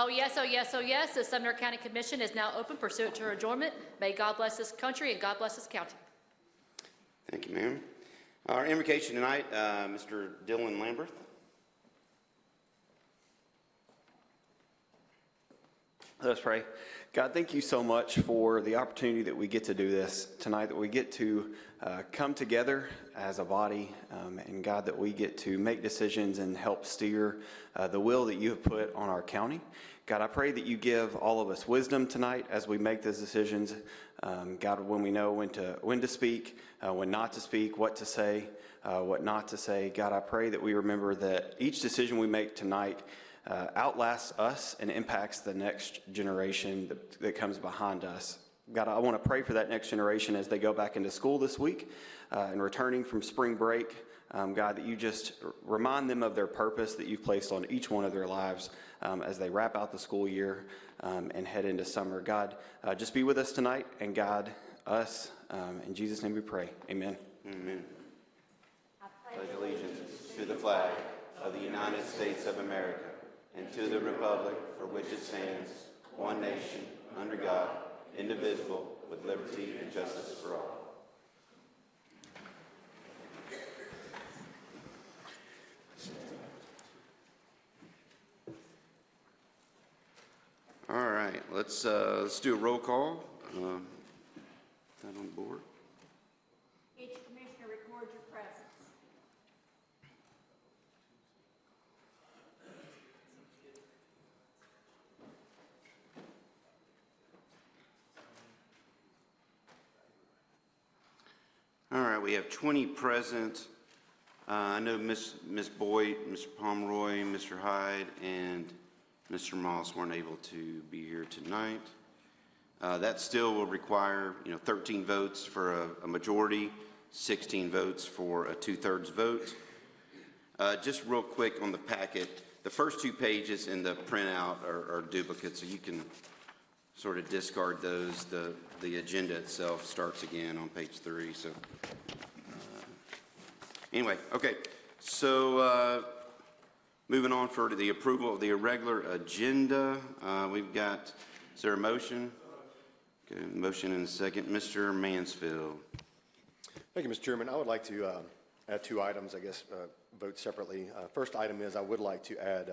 Oh yes, oh yes, oh yes. The Sumner County Commission is now open pursuant to adjournment. May God bless this country and God bless this county. Thank you, ma'am. Our invocation tonight, Mr. Dylan Lamberth. Let us pray. God, thank you so much for the opportunity that we get to do this tonight, that we get to come together as a body, and God, that we get to make decisions and help steer the will that you have put on our county. God, I pray that you give all of us wisdom tonight as we make those decisions. God, when we know when to speak, when not to speak, what to say, what not to say. God, I pray that we remember that each decision we make tonight outlasts us and impacts the next generation that comes behind us. God, I want to pray for that next generation as they go back into school this week and returning from spring break. God, that you just remind them of their purpose that you've placed on each one of their lives as they wrap out the school year and head into summer. God, just be with us tonight and guide us. In Jesus' name we pray. Amen. Amen. I pledge allegiance to the flag of the United States of America and to the republic for which it stands, one nation, under God, indivisible, with liberty and justice for all. All right, let's do a roll call. Is that on board? Each commissioner records your presence. All right, we have 20 present. I know Miss Boyd, Mr. Pomeroy, Mr. Hyde, and Mr. Moss weren't able to be here tonight. That still will require, 13 votes for a majority, 16 votes for a 2/3 vote. Just real quick on the packet, the first 2 pages in the printout are duplicates, so you can sort of discard those. The agenda itself starts again on page 3. So anyway, okay. So moving on for the approval of the irregular agenda, we've got, is there a motion? Okay, motion and a second. Mr. Mansfield. Thank you, Mr. Chairman. I would like to add 2 items, I guess, vote separately. First item is I would like to add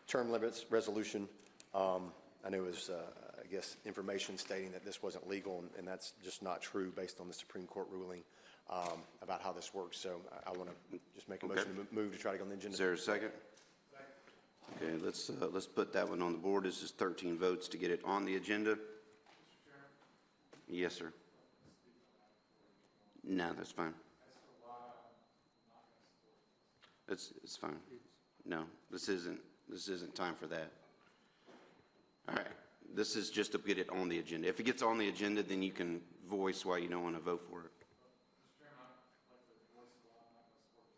term limits resolution. I know it was, I guess, information stating that this wasn't legal, and that's just not true based on the Supreme Court ruling about how this works. So I want to just make a motion to move to try to go on the agenda. Is there a second? Okay, let's put that one on the board. This is 13 votes to get it on the agenda. Yes, sir. No, that's fine. It's fine. No, this isn't time for that. All right. This is just to get it on the agenda. If it gets on the agenda, then you can voice why you don't want to vote for it.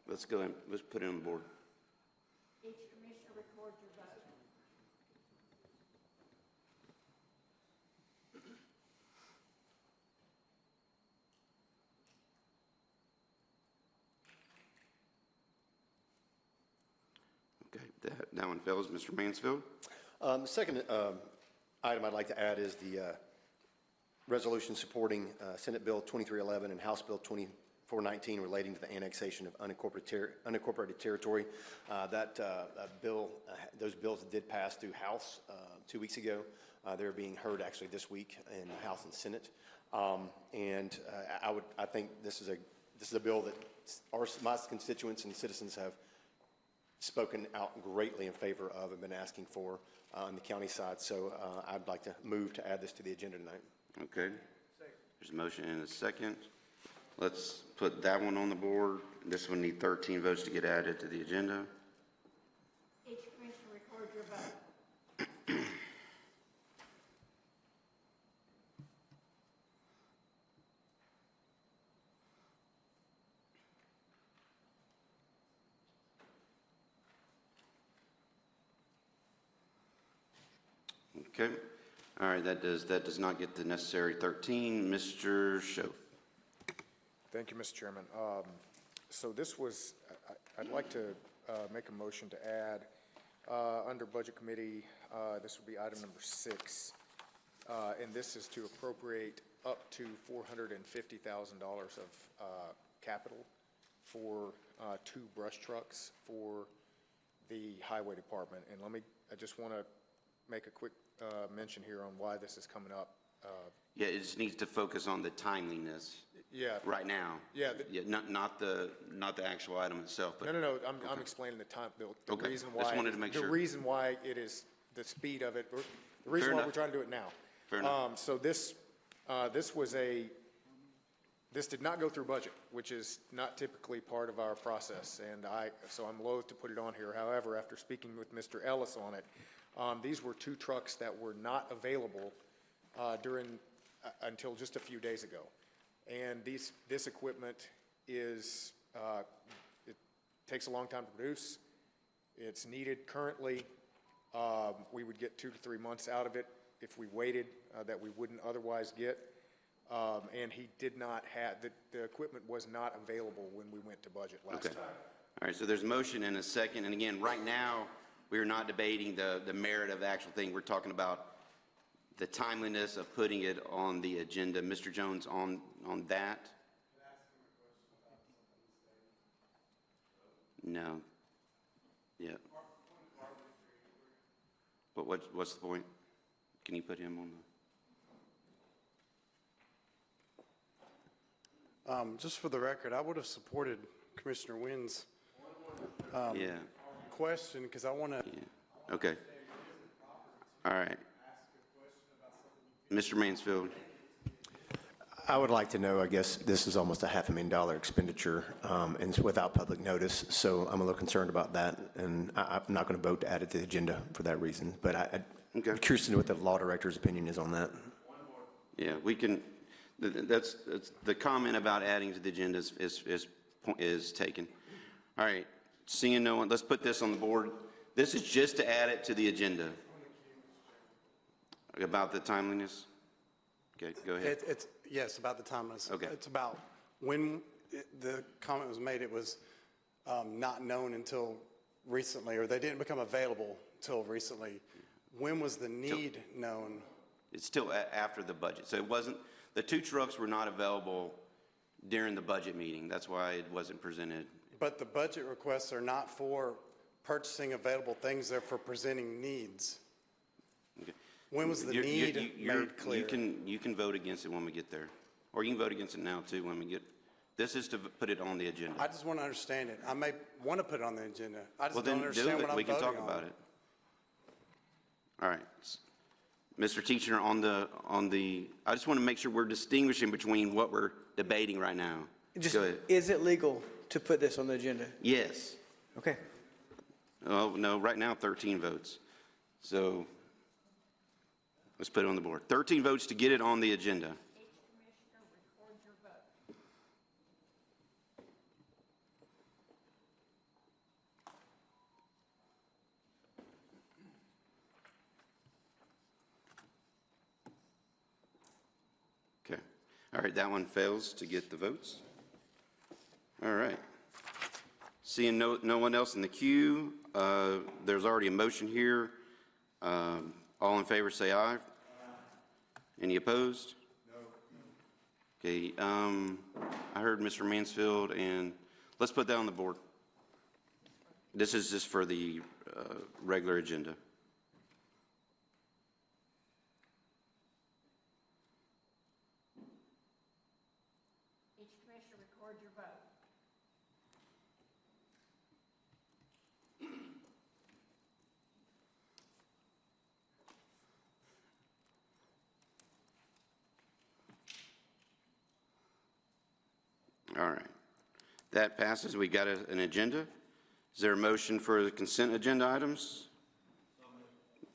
Let's go ahead. Let's put it on the board. Each commissioner records your vote. Okay, that one fails. Mr. Mansfield? The second item I'd like to add is the resolution supporting Senate Bill 2311 and House Bill 2419 relating to the annexation of unincorporated territory. Those bills did pass through House 2 weeks ago. They're being heard actually this week in the House and Senate. I think this is a bill that my constituents and citizens have spoken out greatly in favor of and been asking for on the county side. So I'd like to move to add this to the agenda tonight. Okay. There's a motion and a second. Let's put that one on the board. This one need 13 votes to get added to the agenda. Each commissioner records your vote. Okay. All right, that does not get the necessary 13. Mr. Schoaf. Thank you, Mr. Chairman. So this was, I'd like to make a motion to add Under Budget Committee, this would be item number 6. And this is to appropriate up to $450,000 of capital for 2 brush trucks for the Highway Department. And I just want to make a quick mention here on why this is coming up. Yeah, it just needs to focus on the timeliness Yeah. right now. Yeah, Yeah, not the actual item itself, but. No, I'm explaining the time, the Okay. reason Just why. wanted to make The sure. reason why it is, the speed of it, or the reason why enough. we're trying to do it now. Fair enough. So this did not go through budget, which is not typically part of our process, and so I'm loath to put it on here. However, after speaking with Mr. Ellis on it, these were 2 trucks that were not available until just a few days ago. And this equipment it takes a long time to produce. It's needed currently. We would get 2 to 3 months out of it if we waited, that we wouldn't otherwise get. And he did not have, the equipment was not available when we went to budget last Okay. time. All right, so there's a motion and a second, and again, right now, we are not debating the merit of the actual thing. We're talking about the timeliness of putting it on the agenda. Mr. Jones, on that? No. Yeah. But what's the point? Can you put him on the? Just for the record, I would have supported Commissioner Wynn's Yeah, question because I want to. yeah, okay. All right. Mr. Mansfield, I would like to know, I guess, this is almost a $500,000 expenditure, and it's without public notice, so I'm a little concerned about that, and I'm not going to vote to add it to the agenda for that reason, but I'm curious to know what the law director's opinion is on that. yeah, we can, that's the comment about adding to the agenda is taken. All right, seeing no one, let's put this on the board. This is just to add it to the agenda. About the timeliness? Okay, go ahead. Yes, about the timeliness. Okay. It's about when the comment was made, it was not known until recently, or they didn't become available until recently. When was the need known? It's still after the budget. So it wasn't, the 2 trucks were not available during the budget meeting. That's why it wasn't presented. But the budget requests are not for purchasing available things, they're for presenting needs. Okay. When was the need made clear? You can vote against it when we get there. Or you can vote against it now too when we get, this is to put it on the agenda. I just want to understand it. I may want to put it on the agenda. I Well, just then don't understand do what it. I'm We can voting talk on. about it. All right. Mr. Teacher, on the, I just want to make sure we're distinguishing between what we're debating right now. Just, Go ahead. is it legal to put this on the agenda? Yes. Okay. Oh, no, right now 13 votes. So let's put it on the board. 13 votes to get it on the agenda. Each commissioner record your vote. Okay. All right, that one fails to get the votes. All right. Seeing no one else in the queue, there's already a motion here. All in favor, say aye. Any opposed? No. Okay, I heard Mr. Mansfield, and let's put that on the board. This is just for the regular agenda. Each commissioner record your vote. All right. That passes. We got an agenda. Is there a motion for the consent agenda items?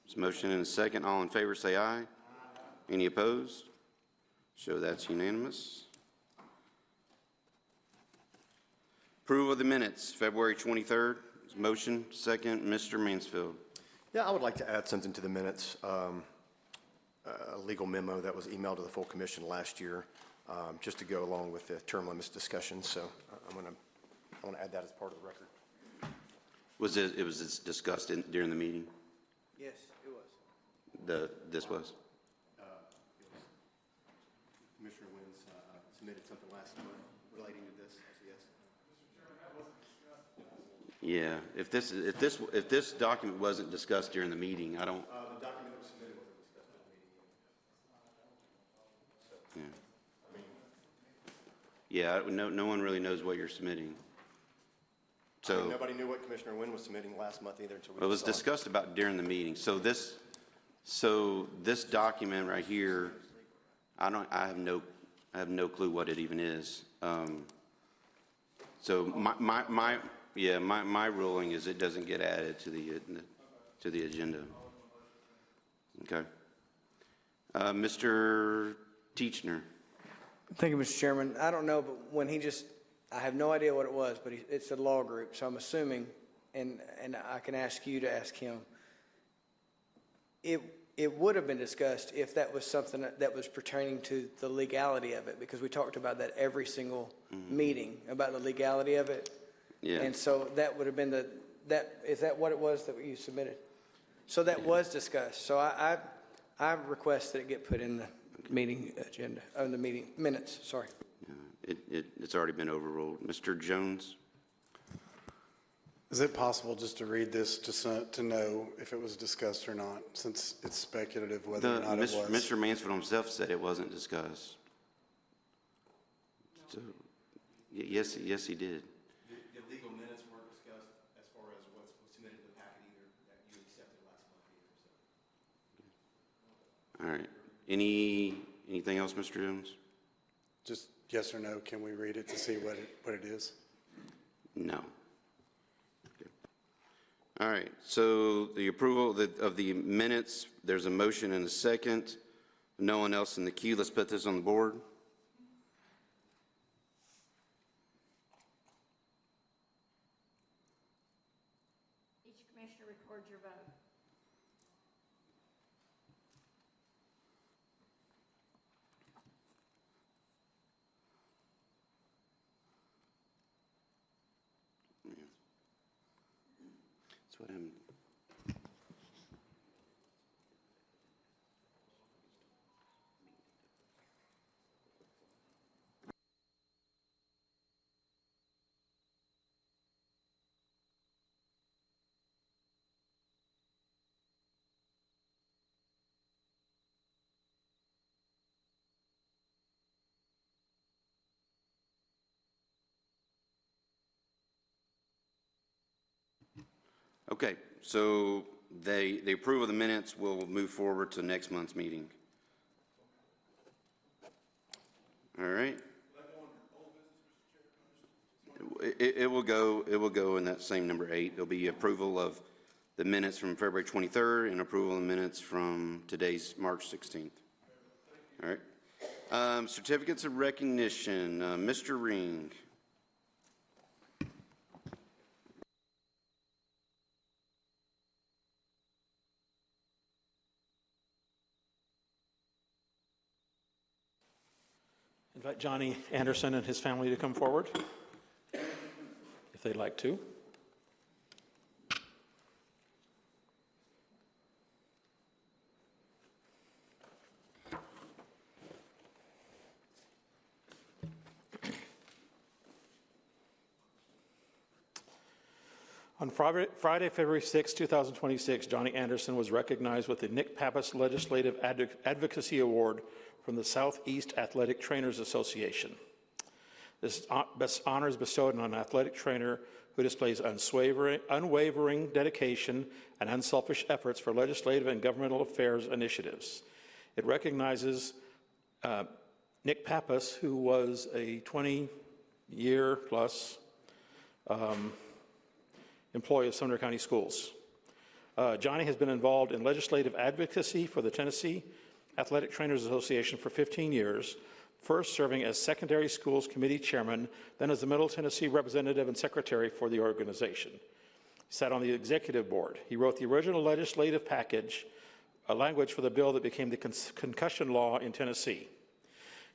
There's a motion and a second. All in favor, say aye. Any opposed? Show that's unanimous. Approval of the minutes, February 23rd. Motion, second, Mr. Mansfield. Yeah, I would like to add something to the minutes, a legal memo that was emailed to the full commission last year, just to go along with the term limits discussion, so I want to add that as part of the record. Was it was discussed during the meeting? Yes, it was. This was? Commissioner Wins submitted something last month relating to this, yes. Yeah, if this document wasn't discussed during the meeting, I don't, The document that was submitted wasn't discussed at the meeting. yeah, no one really knows what you're submitting. So, Nobody knew what Commissioner Wynn was submitting last month either until we it was saw it. discussed about during the meeting. So this document right here, I have no clue what it even is. So my ruling is it doesn't get added to the agenda. Okay. Mr. Teachner. Thank you, Mr. Chairman. I don't know, but when I have no idea what it was, but it's a law group, so I'm assuming, and I can ask you to ask him, it would have been discussed if that was something that was pertaining to the legality of it, because we talked about that every single meeting, about the legality of it. Yeah. And so that would have been is that what it was that you submitted? So that was discussed. So I request that it get put in the meeting agenda, the meeting minutes, sorry. It's already been overruled. Mr. Jones? Is it possible just to read this to know if it was discussed or not, since it's speculative whether or not it was? Mr. Mansfield himself said it wasn't discussed. So, yes, he did. The legal minutes weren't discussed as far as what was submitted in the packet either, that you accepted last month either, so. All right. Anything else, Mr. Jones? Just yes or no, can we read it to see what it is? No. Okay. All right. So the approval of the minutes, there's a motion and a second. No one else in the queue. Let's put this on the board. Each commissioner records your vote. That's what I'm. Okay, so the approval of the minutes will move forward to next month's meeting. All right. It will go in that same number 8. There'll be approval of the minutes from February 23rd and approval of the minutes from today's March 16th. All right. Certificates of recognition, Mr. Ring. Invite Johnny Anderson and his family to come forward, if they'd like to. On Friday, February 6, 2026, Johnny Anderson was recognized with the Nick Pappas Legislative Advocacy Award from the Southeast Athletic Trainers Association. This honor is bestowed on an athletic trainer who displays unwavering dedication and unselfish efforts for legislative and governmental affairs initiatives. It recognizes Nick Pappas, who was a 20-year-plus employee of Sumner County Schools. Johnny has been involved in legislative advocacy for the Tennessee Athletic Trainers Association for 15 years, first serving as Secondary Schools Committee Chairman, then as the Middle Tennessee Representative and Secretary for the organization. He sat on the executive board. He wrote the original legislative package, a language for the bill that became the concussion law in Tennessee.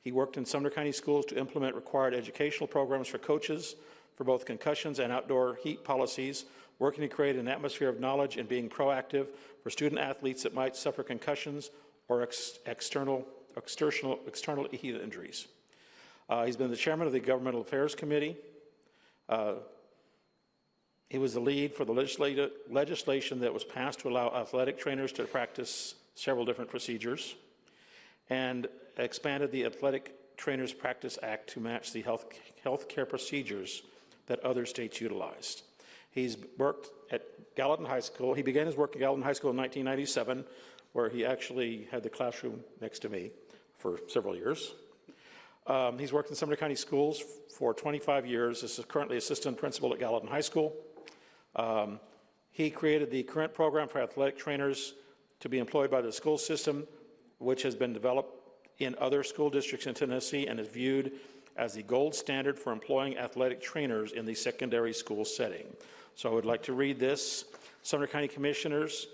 He worked in Sumner County Schools to implement required educational programs for coaches, for both concussions and outdoor heat policies, working to create an atmosphere of knowledge and being proactive for student athletes that might suffer concussions or external heat injuries. He's been the chairman of the Governmental Affairs Committee. He was the lead for the legislation that was passed to allow athletic trainers to practice several different procedures, and expanded the Athletic Trainers Practice Act to match the health care procedures that other states utilized. He's worked at Gallatin High School. He began his work at Gallatin High School in 1997, where he actually had the classroom next to me for several years. He's worked in Sumner County schools for 25 years. Is currently assistant principal at Gallatin High School. He created the current program for athletic trainers to be employed by the school system, which has been developed in other school districts in Tennessee and is viewed as the gold standard for employing athletic trainers in the secondary school setting. So I would like to read this. Sumner County Commissioners,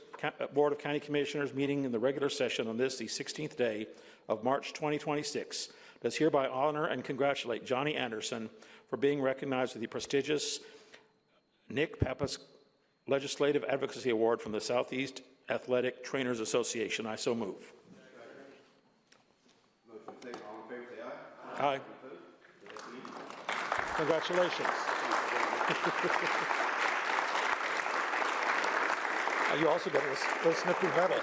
Board of County Commissioners meeting in the regular session on this, the 16th day of March 2026, does hereby honor and congratulate Johnny Anderson for being recognized with the prestigious Nick Pappas Legislative Advocacy Award from the Southeast Athletic Trainers Association. I so move. Aye. Congratulations. You also got a little snippy medal.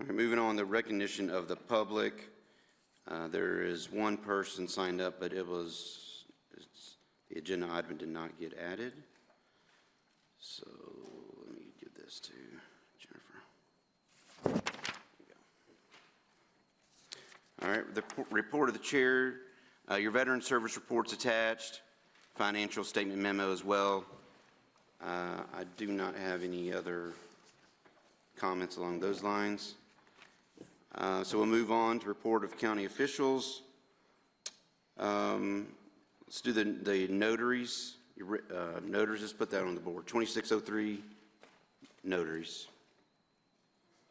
All right, moving on, the recognition of the public. There is one person signed up, but the agenda item did not get added. So let me give this to Jennifer. All right, the report of the chair, your veteran service report's attached, financial statement memo as well. I do not have any other comments along those lines. So we'll move on to report of county officials. Let's do the notaries. Notaries, let's put that on the board. 2603 notaries.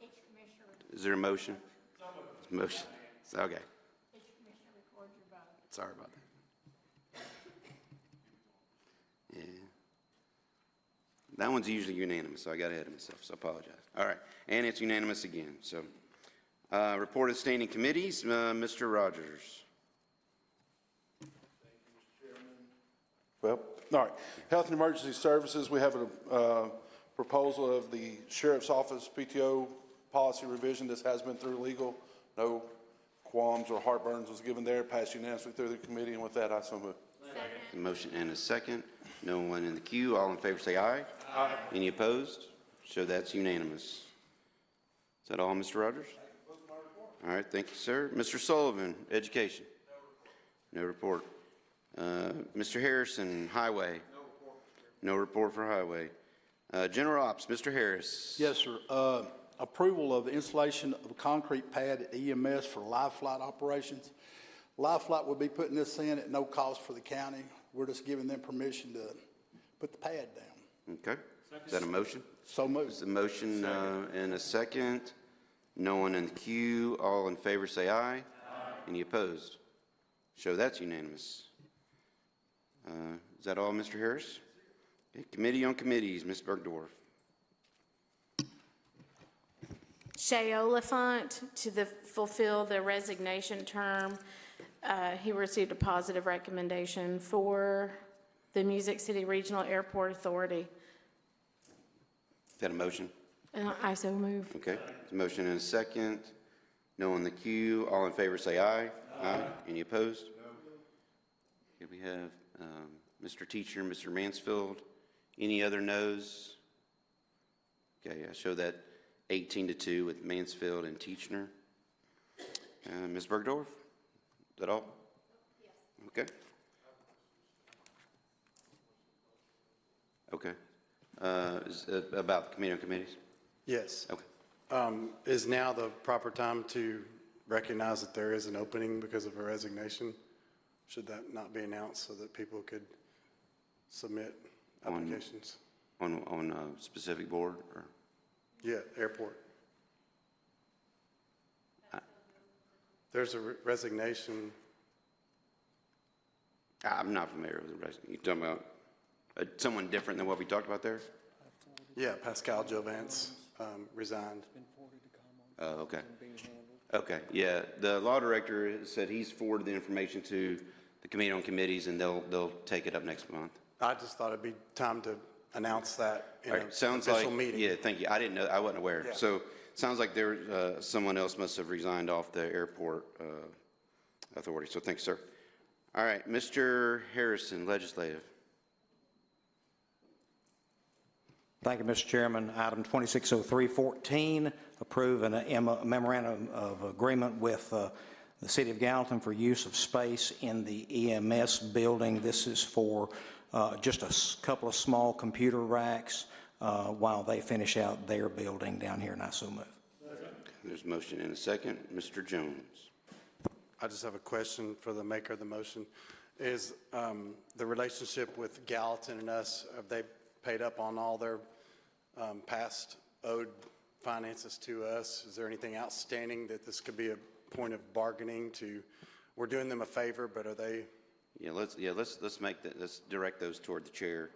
Each commissioner, Is there a motion? Motion. Okay. each commissioner records your vote. Sorry about that. Yeah. That one's usually unanimous, so I got ahead of myself, so I apologize. All right, and it's unanimous again. So, report of standing committees, Mr. Rogers. Well, all right. Health and Emergency Services, we have a proposal of the Sheriff's Office PTO policy revision. This has been through legal. No qualms or heartburns was given there. Passed unanimously through the committee, and with that, I so move. A motion and a second. No one in the queue. All in favor say aye. Aye. Any opposed? So that's unanimous. Is that all, Mr. Rogers? All right, thank you, sir. Mr. Sullivan, Education. No report. Mr. Harrison, Highway. No report. No report for Highway. General Ops, Mr. Harris. Yes, sir. Approval of installation of a concrete pad at EMS for live flight operations. Live flight will be putting this in at no cost for the county. We're just giving them permission to put the pad down. Okay. Is that a motion? So moved. Is a motion and a second. No one in the queue. All in favor say aye. Aye. Any opposed? So that's unanimous. Is that all, Mr. Harris? Okay. Committee on Committees, Ms. Bergdorf. Shay Oliphant to fulfill the resignation term. He received a positive recommendation for the Music City Regional Airport Authority. Is that a motion? I so move. Okay. There's a motion and a second. No one in the queue. All in favor say aye. Aye. Any opposed? No. Okay, we have Mr. Teacher, Mr. Mansfield. Any other noes? Okay, I show that 18-2 with Mansfield and Teachner. Ms. Bergdorf, is that all? Yes. Okay. Okay. About the committee on committees? Yes. Okay. Is now the proper time to recognize that there is an opening because of a resignation? Should that not be announced so that people could submit applications? On a specific board, or? Yeah, airport. There's a resignation. I'm not familiar with the rest. You're talking about someone different than what we talked about there? Yeah, Pascal Jovance resigned. Oh, okay. Okay, yeah. The law director said he's forwarded the information to the Committee on Committees, and they'll take it up next month. I just thought it'd be time to announce that in All an right, sounds official like, meeting. yeah, thank you. I didn't know, I wasn't aware. Yeah. So, sounds like there, someone else must have resigned off the airport authority. So, thanks, sir. All right, Mr. Harrison, legislative. Thank you, Mr. Chairman. Item 260314, approve a memorandum of agreement with the City of Gallatin for use of space in the EMS building. This is for just a couple of small computer racks while they finish out their building down here, and I so move. There's a motion and a second. Mr. Jones. I just have a question for the maker of the motion. Is the relationship with Gallatin and us, have they paid up on all their past owed finances to us? Is there anything outstanding that this could be a point of bargaining to, we're doing them a favor, but are they? Let's make that, let's direct those toward the chair.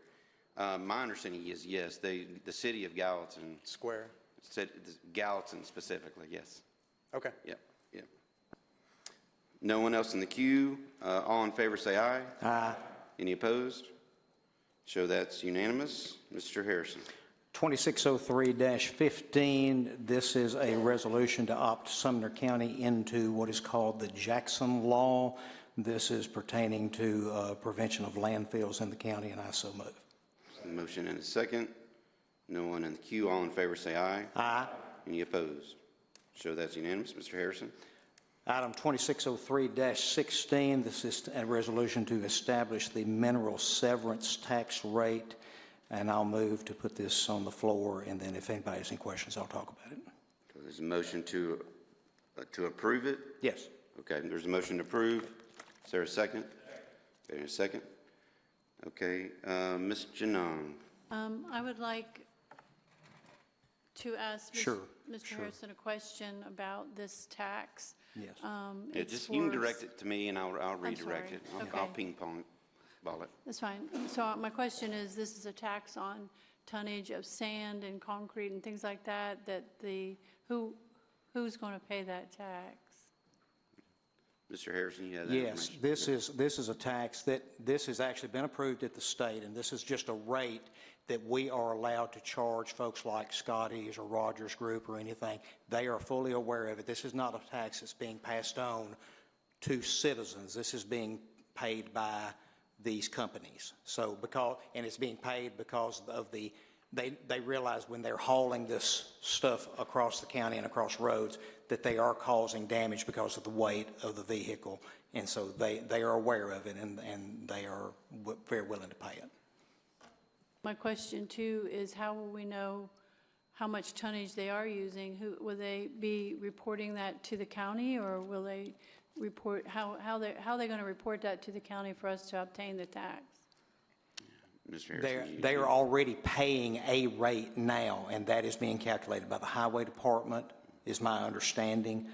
My understanding is yes, the City of Gallatin. Square? Said Gallatin specifically, yes. Okay. Yep. No one else in the queue. All in favor say aye. Aye. Any opposed? Show that's unanimous. Mr. Harrison. 2603-15, this is a resolution to opt Sumner County into what is called the Jackson Law. This is pertaining to prevention of landfills in the county, and I so move. Motion and a second. No one in the queue. All in favor say aye. Aye. Any opposed? Show that's unanimous. Mr. Harrison. Item 2603-16, this is a resolution to establish the mineral severance tax rate, and I'll move to put this on the floor, and then if anybody has any questions, I'll talk about it. So there's a motion to approve it? Yes. Okay, there's a motion to approve. Is there a second? Okay, a second. Okay, Ms. Janong. I would like to ask Sure, Mr. sure. Harrison a question about this tax. Yes. Yeah, just you can direct it to me and I'll redirect it. sorry. I'll Okay. ping pong ball it. That's fine. So my question is, this is a tax on tonnage of sand and concrete and things like that, who's going to pay that tax? Mr. Harrison, you have that Yes, information? this is a tax this has actually been approved at the state, and this is just a rate that we are allowed to charge folks like Scotty's or Rogers Group or anything. They are fully aware of it. This is not a tax that's being passed on to citizens. This is being paid by these companies. So and it's being paid because of they realize when they're hauling this stuff across the county and across roads that they are causing damage because of the weight of the vehicle. And so they are aware of it, and they are very willing to pay it. My question too is, how will we know how much tonnage they are using? Will they be reporting that to the county, or will they report, how are they going to report that to the county for us to obtain the tax? Mr. Harrison, They are already paying a rate now, and that is being calculated by the Highway Department, is my understanding.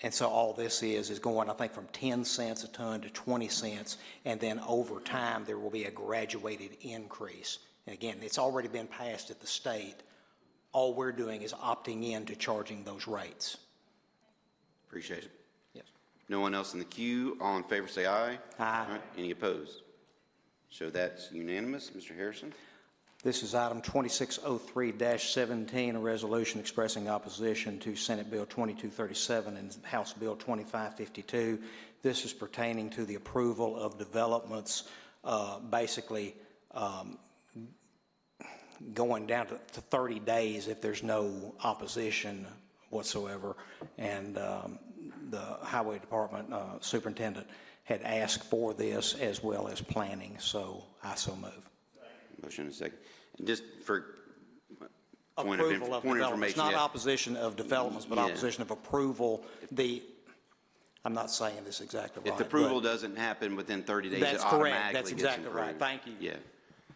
And so all this is going, I think, from 10 cents a ton to 20 cents, and then over time there will be a graduated increase. And again, it's already been passed at the state. All we're doing is opting in to charging those rates. Appreciate it. Yes. No one else in the queue. All in favor say aye. Aye. All right. Any opposed? So that's unanimous. Mr. Harrison. This is item 2603-17, a resolution expressing opposition to Senate Bill 2237 and House Bill 2552. This is pertaining to the approval of developments, basically going down to 30 days if there's no opposition whatsoever. And the Highway Department superintendent had asked for this as well as planning, so I so move. Motion and second. And just for Approval of developments, not opposition of developments, but Yeah. opposition of approval. I'm not saying this exactly right. If the approval but doesn't happen within 30 days, it That's correct. automatically That's gets exactly right. approved. Thank you. Yeah.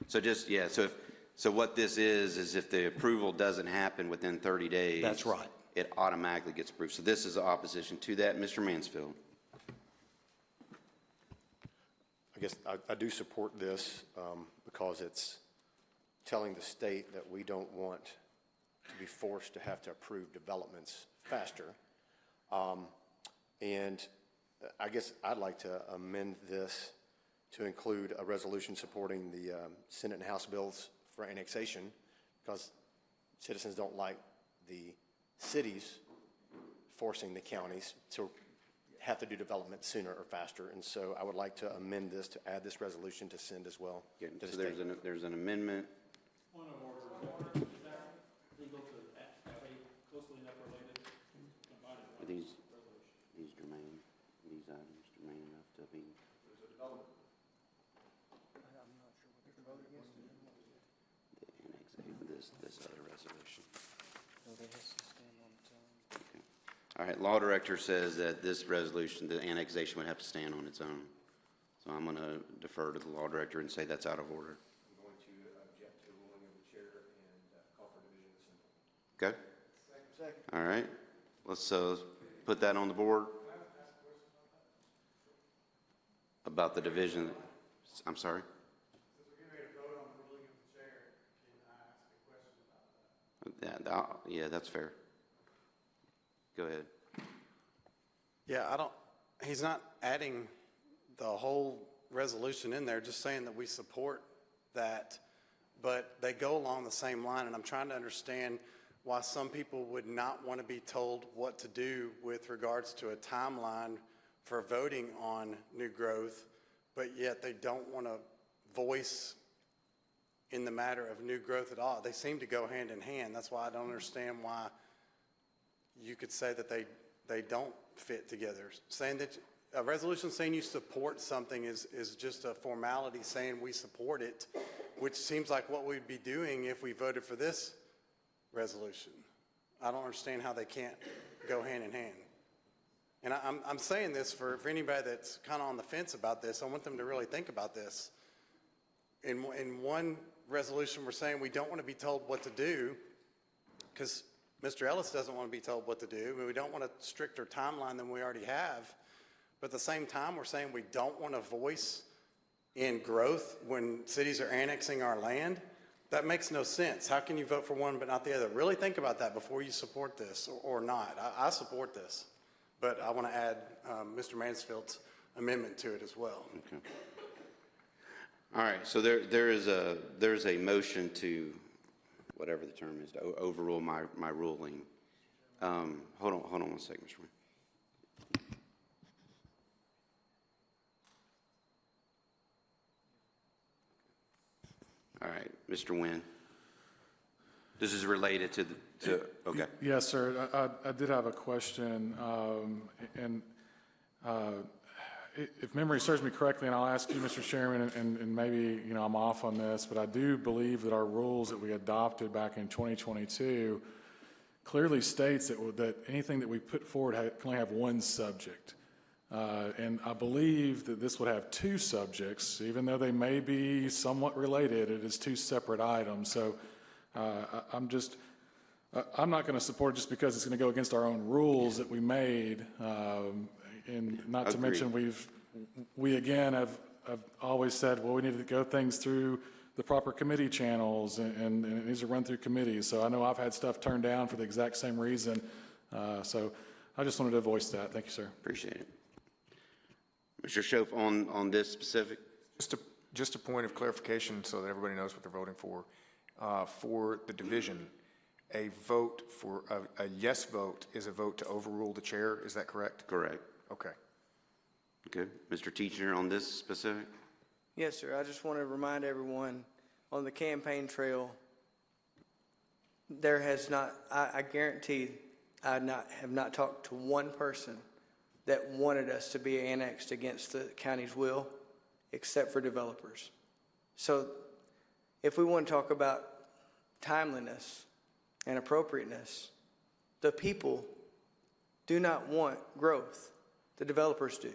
So just, yeah, so what this is if the approval doesn't happen within 30 days. That's right. It automatically gets approved. So this is opposition to that. Mr. Mansfield? I guess I do support this because it's telling the state that we don't want to be forced to have to approve developments faster. And I guess I'd like to amend this to include a resolution supporting the Senate and House bills for annexation, because citizens don't like the cities forcing the counties to have to do development sooner or faster. And so I would like to amend this to add this resolution to send as well to the So state. there's an amendment. Point of order. Is that legal to, are they closely enough related? Are these germane, these items germane enough to be? This other resolution. Okay. All right, Law Director says that this resolution, the annexation would have to stand on its own. So I'm going to defer to the Law Director and say that's out of order. I'm going to object to the ruling of the chair and call for division of the simple. Okay? Second. All right, let's put that on the board. About the division, I'm sorry? Yeah, that's fair. Go ahead. Yeah, he's not adding the whole resolution in there, just saying that we support that, but they go along the same line, and I'm trying to understand why some people would not want to be told what to do with regards to a timeline for voting on new growth, but yet they don't want to voice in the matter of new growth at all. They seem to go hand in hand. That's why I don't understand why you could say that they don't fit together. Saying that a resolution saying you support something is just a formality saying we support it, which seems like what we'd be doing if we voted for this resolution. I don't understand how they can't go hand in hand. And I'm saying this for anybody that's kind of on the fence about this. I want them to really think about this. In one resolution, we're saying we don't want to be told what to do because Mr. Ellis doesn't want to be told what to do. We don't want a stricter timeline than we already have. But at the same time, we're saying we don't want a voice in growth when cities are annexing our land. That makes no sense. How can you vote for one but not the other? Really think about that before you support this or not. I support this, but I want to add Mr. Mansfield's amendment to it as well. Okay. All right, so there's a motion to, whatever the term is, to overrule my ruling. Hold on 1 second, Mr. Wynn. All right, Mr. Wynn. This is related to okay. Yes, sir. I did have a question, and if memory serves me correctly, and I'll ask you, Mr. Chairman, and maybe I'm off on this, but I do believe that our rules that we adopted back in 2022 clearly states that anything that we put forward can only have one subject. And I believe that this would have two subjects, even though they may be somewhat related. It is two separate items. So I'm not going to support it just because it's going to go against our own rules that we made. And not to mention we again have always said, well, we need to go things through the proper committee channels and it needs to run through committees. So I know I've had stuff turned down for the exact same reason. So I just wanted to voice that. Thank you, sir. Appreciate it. Mr. Schoaf, on this specific? Just a point of clarification so that everybody knows what they're voting for. For the division, a vote for a yes vote is a vote to overrule the chair. Is that correct? Correct. Okay. Okay. Mr. Teacher, on this specific? Yes, sir. I just want to remind everyone on the campaign trail, there has not, I guarantee I have not talked to one person that wanted us to be annexed against the county's will, except for developers. So if we want to talk about timeliness, and appropriateness. The people do not want growth. The developers do.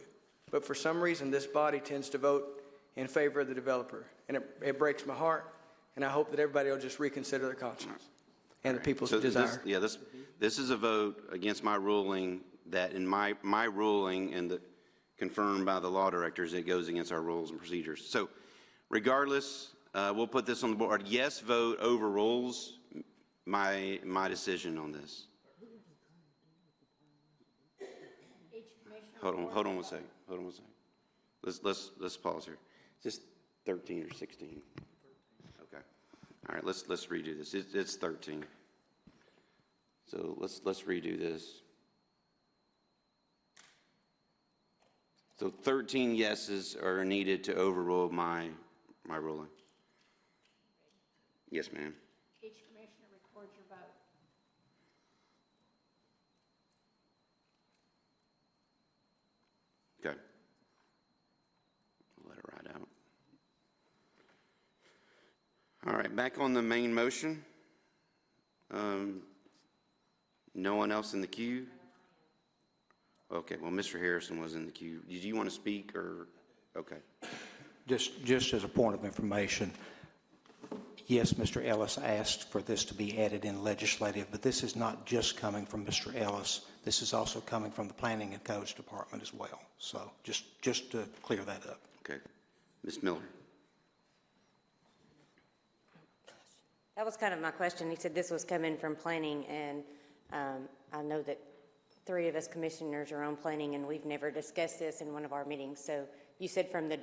But for some reason, this body tends to vote in favor of the developer. And it breaks my heart, and I hope that everybody will just reconsider their conscience and the people's So desire. this is a vote against my ruling, that in my ruling and confirmed by the law directors, it goes against our rules and procedures. So regardless, we'll put this on the board. Yes vote overrules my decision on this. Hold on one second. Let's pause here. Is this 13 or 16? Okay. All right, let's redo this. It's 13. So let's redo this. So 13 yeses are needed to overrule my ruling. Yes, ma'am. Each commissioner records your vote. Okay. Let it ride out. All right, back on the main motion. No one else in the queue? Okay, well, Mr. Harrison was in the queue. Did you want to speak, or? Okay. Just as a point of information, yes, Mr. Ellis asked for this to be added in legislative, but this is not just coming from Mr. Ellis. This is also coming from the Planning and Codes Department as well. So just to clear that up. Okay. Ms. Miller. That was kind of my question. He said this was coming from planning, and I know that 3 of us commissioners are on planning, and we've never discussed this in one of our meetings. So you said from the,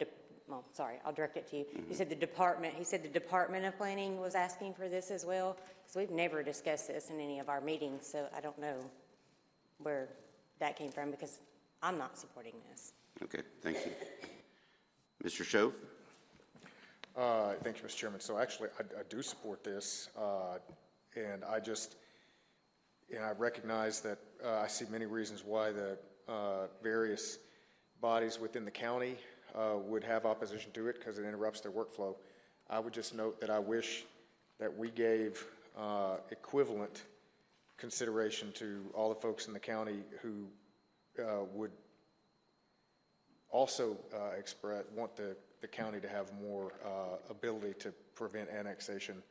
well, sorry, I'll direct it to you. You said the department, he said the Department of Planning was asking for this as well, because we've never discussed this in any of our meetings, so I don't know where that came from, because I'm not supporting this. Okay, thank you. Mr. Shove? Thank you, Mr. Chairman. So actually, I do support this, and I recognize that I see many reasons why the various bodies within the county would have opposition to it because it interrupts their workflow. I would just note that I wish that we gave equivalent consideration to all the folks in the county who would also want the county to have more ability to prevent annexation,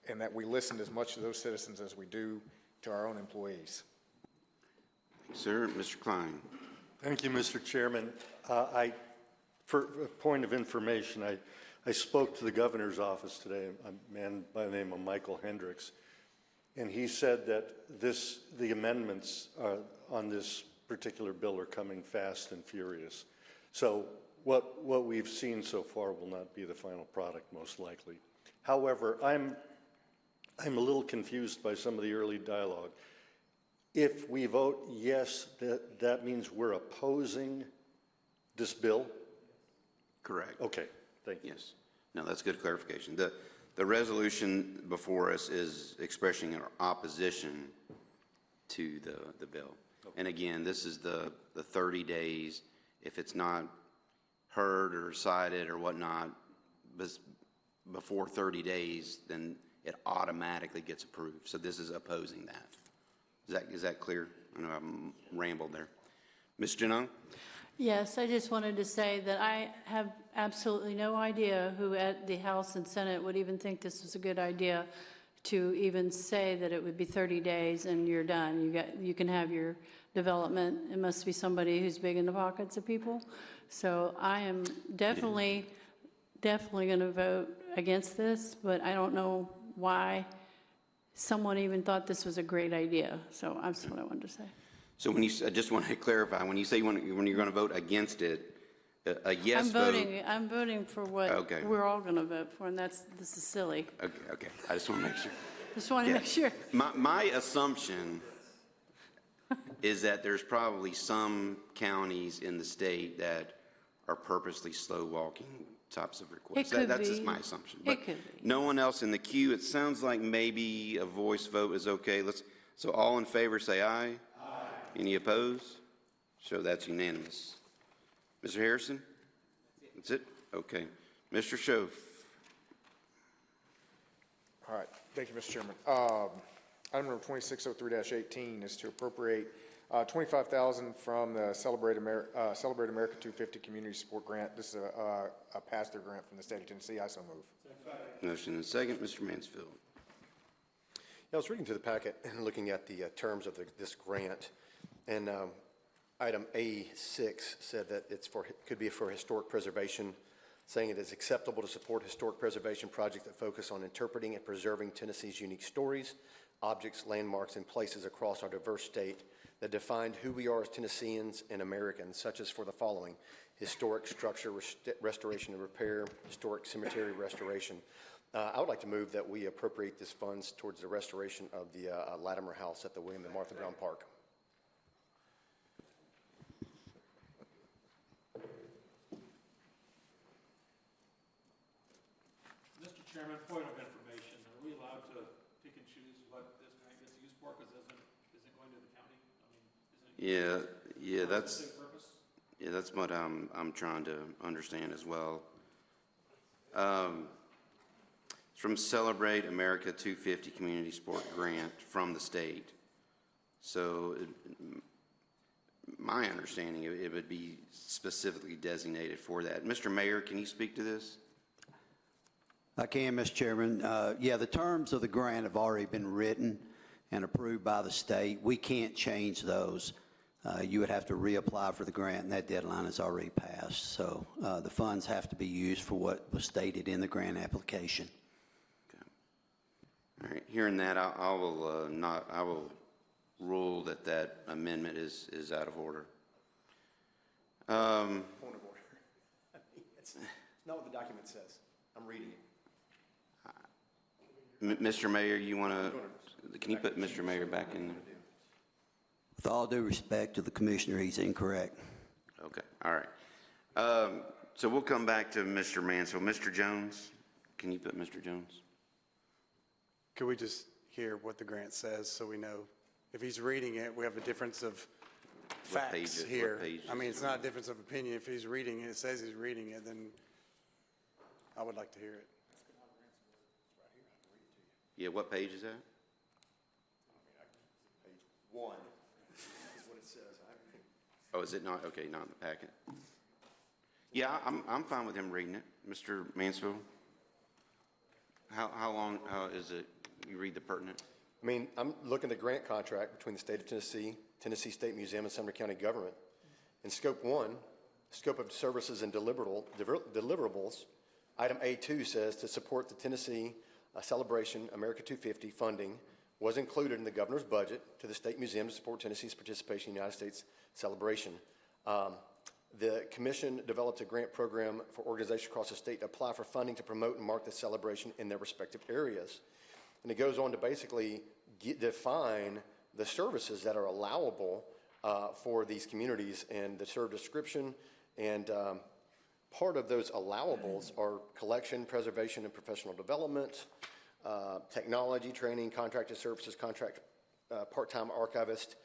and that we listened as much to those citizens as we do to our own employees. Sir, Mr. Klein. Thank you, Mr. Chairman. For a point of information, I spoke to the governor's office today, a man by the name of Michael Hendricks, and he said that the amendments on this particular bill are coming fast and furious. So what we've seen so far will not be the final product, most likely. However, I'm a little confused by some of the early dialogue. If we vote yes, that means we're opposing this bill? Correct. Okay, thank you. Yes. No, that's good clarification. The resolution before us is expressing our opposition to the bill. Okay. And again, this is the 30 days. If it's not heard or cited or whatnot, before 30 days, then it automatically gets approved. So this is opposing that. Is that clear? I know I rambled there. Ms. Janung? Yes, I just wanted to say that I have absolutely no idea who at the House and Senate would even think this was a good idea to even say that it would be 30 days and you're done. You can have your development. It must be somebody who's big in the pockets of people. So I am definitely going to vote against this, but I don't know why someone even thought this was a great idea. So that's what I wanted to say. So I just want to clarify, when you say when you're going to vote against it, a yes vote. I'm voting for what we're all going to vote for, and this is silly. Okay. I just want to make sure. Just want to make sure. My assumption is that there's probably some counties in the state that are purposely slow walking types of requests. That's just my assumption. But it could be. No one else in the queue. It sounds like maybe a voice vote is okay. So all in favor say aye. Any opposed? So that's unanimous. Mr. Harrison? That's it? Okay. Mr. Shove? All right. Thank you, Mr. Chairman. Item number 2603-18 is to appropriate $25,000 from the Celebrate America 250 Community Support Grant. This is a pass-through grant from the state of Tennessee. I so move. Motion and second, Mr. Mansfield. Yeah, I was reading through the packet and looking at the terms of this grant, and item A6 said that could be for historic preservation, saying it is acceptable to support historic preservation projects that focus on interpreting and preserving Tennessee's unique stories, objects, landmarks, and places across our diverse state that define who we are as Tennesseans and Americans, such as for the following: historic structure restoration and repair, historic cemetery restoration. I would like to move that we appropriate these funds towards the restoration of the Latimer House at the William and Martha Brown Park. Mr. Chairman, point of information, are we allowed to pick and choose what this grant gets used for? Because isn't going to the county? That's what I'm trying to understand as well. It's from Celebrate America 250 Community Support Grant from the state. So my understanding, it would be specifically designated for that. Mr. Mayor, can you speak to this? I can, Mr. Chairman. Yeah, the terms of the grant have already been written and approved by the state. We can't change those. You would have to reapply for the grant, and that deadline has already passed. So the funds have to be used for what was stated in the grant application. Okay. All right. Hearing that, I will rule that amendment is out of order. Point of order. It's not what the document says. I'm reading it. Mr. Mayor, you want to? Can you put Mr. Mayor back in there? With all due respect to the commissioner, he's incorrect. Okay, all right. So we'll come back to Mr. Mansfield. Mr. Jones, can you put Mr. Jones? Could we just hear what the grant says so we know? If he's reading it, we have a difference of facts here. I mean, it's not a difference of opinion. If he's reading it, it says he's reading it, then I would like to hear it. Yeah, what page is that? Page 1 is what it says. Oh, is it not? Okay, not in the packet. Yeah, I'm fine with him reading it. Mr. Mansfield? How long is it? You read the pertinent? I mean, I'm looking at the grant contract between the state of Tennessee, Tennessee State Museum, and Sumner County government. In scope 1, scope of services and deliverables, item A2 says to support the Tennessee Celebration America 250 funding was included in the governor's budget to the State Museum to support Tennessee's participation in the United States celebration. The commission developed a grant program for organizations across the state to apply for funding to promote and mark the celebration in their respective areas. And it goes on to basically define the services that are allowable for these communities and the serve description. And part of those allowables are collection, preservation, and professional development, technology, training, contracted services, part-time archivist,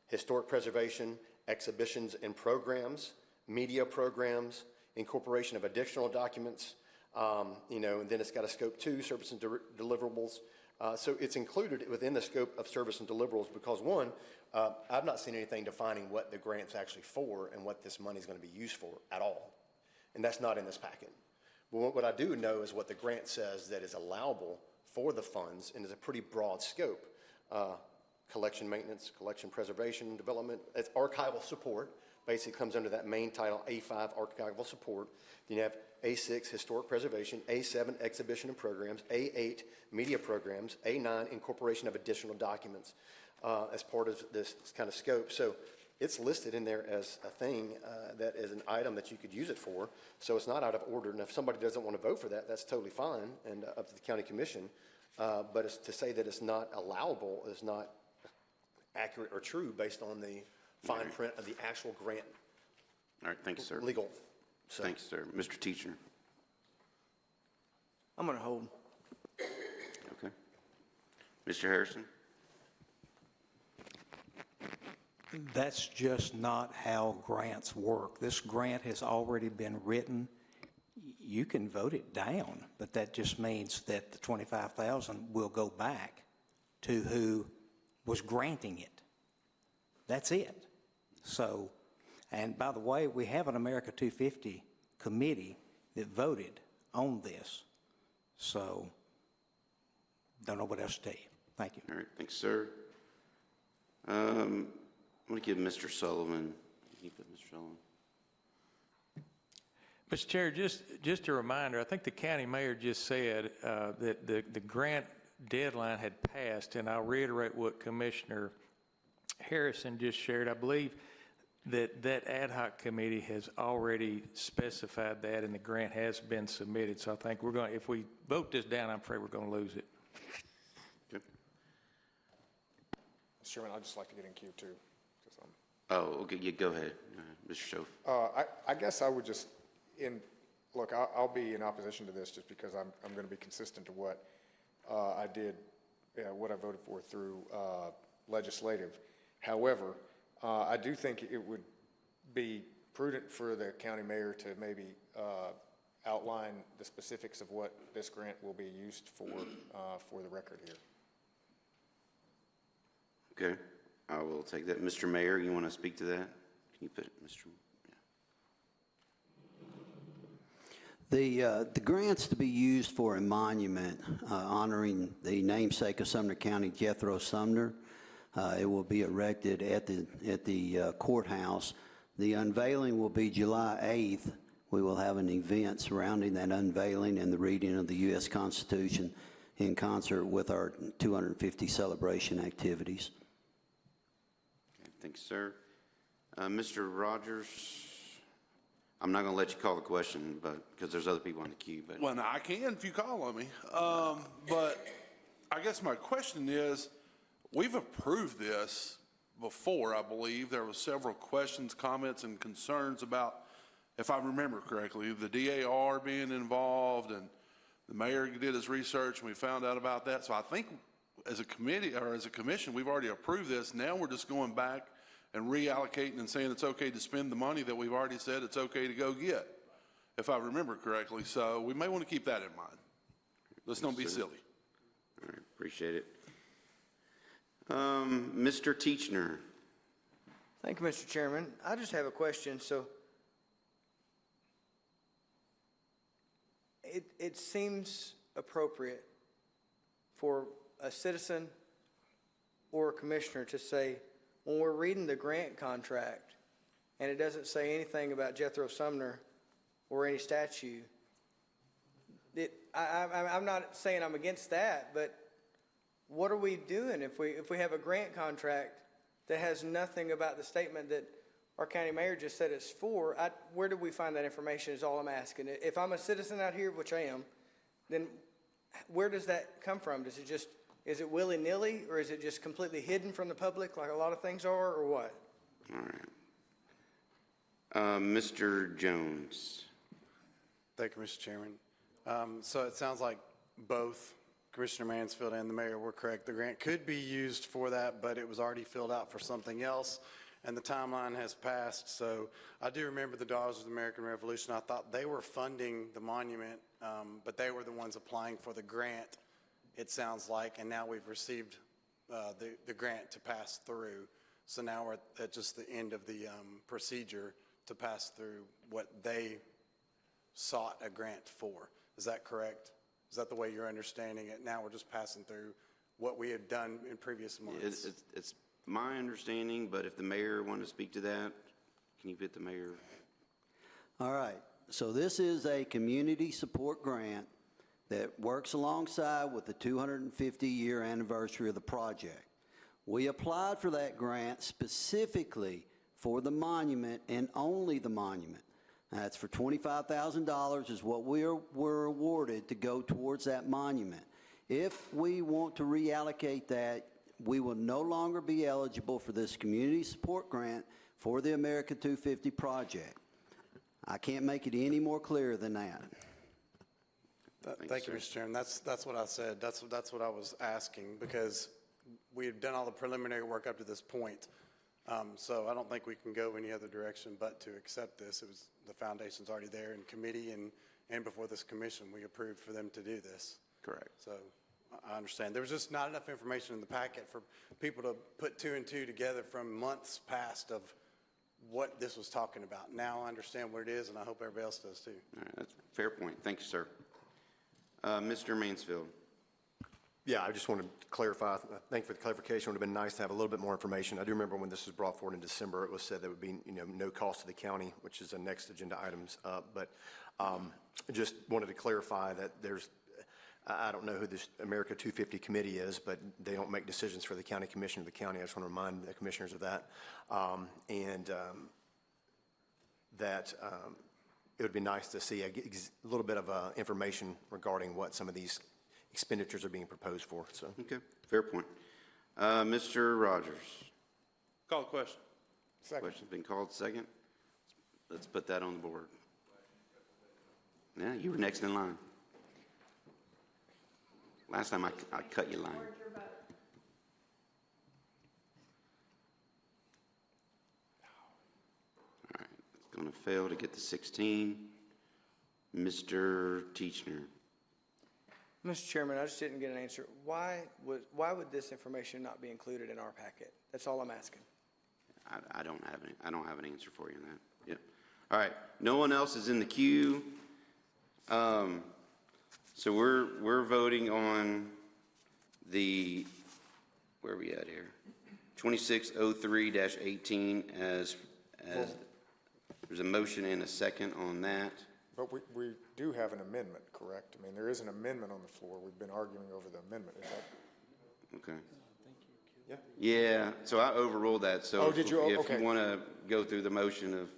historic preservation, exhibitions and programs, media programs, incorporation of additional documents, and then it's got a scope 2, service and deliverables. So it's included within the scope of service and deliverables because, one, I've not seen anything defining what the grant's actually for and what this money is going to be used for at all. And that's not in this packet. But what I do know is what the grant says that is allowable for the funds, and it's a pretty broad scope. Collection maintenance, collection preservation, development, it's archival support. Basically comes under that main title, A5, archival support. Then you have A6, historic preservation, A7, exhibition and programs, A8, media programs, A9, incorporation of additional documents as part of this kind of scope. So it's listed in there as a thing that is an item that you could use it for. So it's not out of order. And if somebody doesn't want to vote for that, that's totally fine and up to the county commission. But it's to say that it's not allowable is not accurate or true based on the fine print of the actual grant. All right, thanks, sir. Legal. So. Thanks, sir. Mr. Teacher. I'm going to hold. Okay. Mr. Harrison? That's just not how grants work. This grant has already been written. You can vote it down, but that just means that the $25,000 will go back to who was granting it. That's it. So, and by the way, we have an America 250 committee that voted on this. So, don't know what else to tell you. Thank you. All right, thanks, sir. I'm going to give Mr. Sullivan, can you put Mr. Sullivan? Mr. Chair, just a reminder, I think the county mayor just said that the grant deadline had passed, and I'll reiterate what Commissioner Harrison just shared. I believe that ad hoc committee has already specified that, and the grant has been submitted. So I think we're going, if we vote this down, I'm afraid we're going to lose it. Okay. Mr. Chairman, I'd just like to get in queue too. Oh, okay, yeah, go ahead, Mr. Schoaf. I guess I would just, look, I'll be in opposition to this just because I'm going to be consistent to what I did, what I voted for through legislative. However, I do think it would be prudent for the county mayor to maybe outline the specifics of what this grant will be used for the record here. Okay, I will take that. Mr. Mayor, you want to speak to that? Can you put it, Mr. The grant's to be used for a monument honoring the namesake of Sumner County, Jethro Sumner. It will be erected at the courthouse. The unveiling will be July 8th. We will have an event surrounding that unveiling and the reading of the U.S. Constitution in concert with our 250 celebration activities. Okay, thanks, sir. Mr. Rogers, I'm not going to let you call the question, but because there's other people in the queue. But Well, now I can if you call on me. But I guess my question is, we've approved this before, I believe. There were several questions, comments, and concerns about, if I remember correctly, the DAR being involved, and the mayor did his research, and we found out about that. So I think as a committee, or as a commission, we've already approved this. Now we're just going back and reallocating and saying it's okay to spend the money that we've already said it's okay to go get, if I remember correctly. So we may want to keep that in mind. Let's don't be silly. All right, appreciate it. Mr. Teachner. Thank you, Mr. Chairman. I just have a question. So it seems appropriate for a citizen or a commissioner to say, when we're reading the grant contract and it doesn't say anything about Jethro Sumner or any statue, I'm not saying I'm against that, but what are we doing if we have a grant contract that has nothing about the statement that our county mayor just said it's for? Where do we find that information is all I'm asking. If I'm a citizen out here, which I am, then where does that come from? Is it willy-nilly, or is it just completely hidden from the public like a lot of things are, or what? All right. Mr. Jones. Thank you, Mr. Chairman. So it sounds like both Commissioner Mansfield and the mayor were correct. The grant could be used for that, but it was already filled out for something else, and the timeline has passed. So I do remember the Daughters of the American Revolution. I thought they were funding the monument, but they were the ones applying for the grant, it sounds like, and now we've received the grant to pass through. So now we're at just the end of the procedure to pass through what they sought a grant for. Is that correct? Is that the way you're understanding it? Now we're just passing through what we had done in previous months? It's my understanding, but if the mayor wanted to speak to that, can you put the mayor? All right. So this is a community support grant that works alongside with the 250-year anniversary of the project. We applied for that grant specifically for the monument and only the monument. That's for $25,000 is what we were awarded to go towards that monument. If we want to reallocate that, we will no longer be eligible for this community support grant for the America 250 project. I can't make it any more clear than that. Thank you, Mr. Chairman. That's what I said. That's what I was asking, because we've done all the preliminary work up to this point. So I don't think we can go any other direction but to accept this. It was, the foundation's already there in committee and before this commission. We approved for them to do this. Correct. So I understand. There was just not enough information in the packet for people to put two and two together from months past of what this was talking about. Now I understand what it is, and I hope everybody else does too. All right, that's a fair point. Thank you, sir. Mr. Mansfield. Yeah, I just wanted to clarify. Thank you for the clarification. It would have been nice to have a little bit more information. I do remember when this was brought forward in December, it was said there would be, no cost to the county, which is the next agenda items up. But just wanted to clarify that I don't know who this America 250 committee is, but they don't make decisions for the county commission of the county. I just want to remind the commissioners of that. That it would be nice to see a little bit of information regarding what some of these expenditures are being proposed for. So. Okay, fair point. Mr. Rogers. Call the question. Second. Question's been called second. Let's put that on the board. Yeah, you were next in line. Last time I cut you line. Record your vote. All right, it's going to fail to get the 16. Mr. Teachner. Mr. Chairman, I just didn't get an answer. Why would this information not be included in our packet? That's all I'm asking. I don't have an answer for you on that. Yep. All right. No one else is in the queue. So we're voting on the, where are we at here? 2603-18 as there's a motion and a second on that. But we do have an amendment, correct? I mean, there is an amendment on the floor. We've been arguing over the amendment. Is that? Okay. Yeah. Yeah, so I overruled that. So Oh, did you? If Okay. you want to go through the motion of.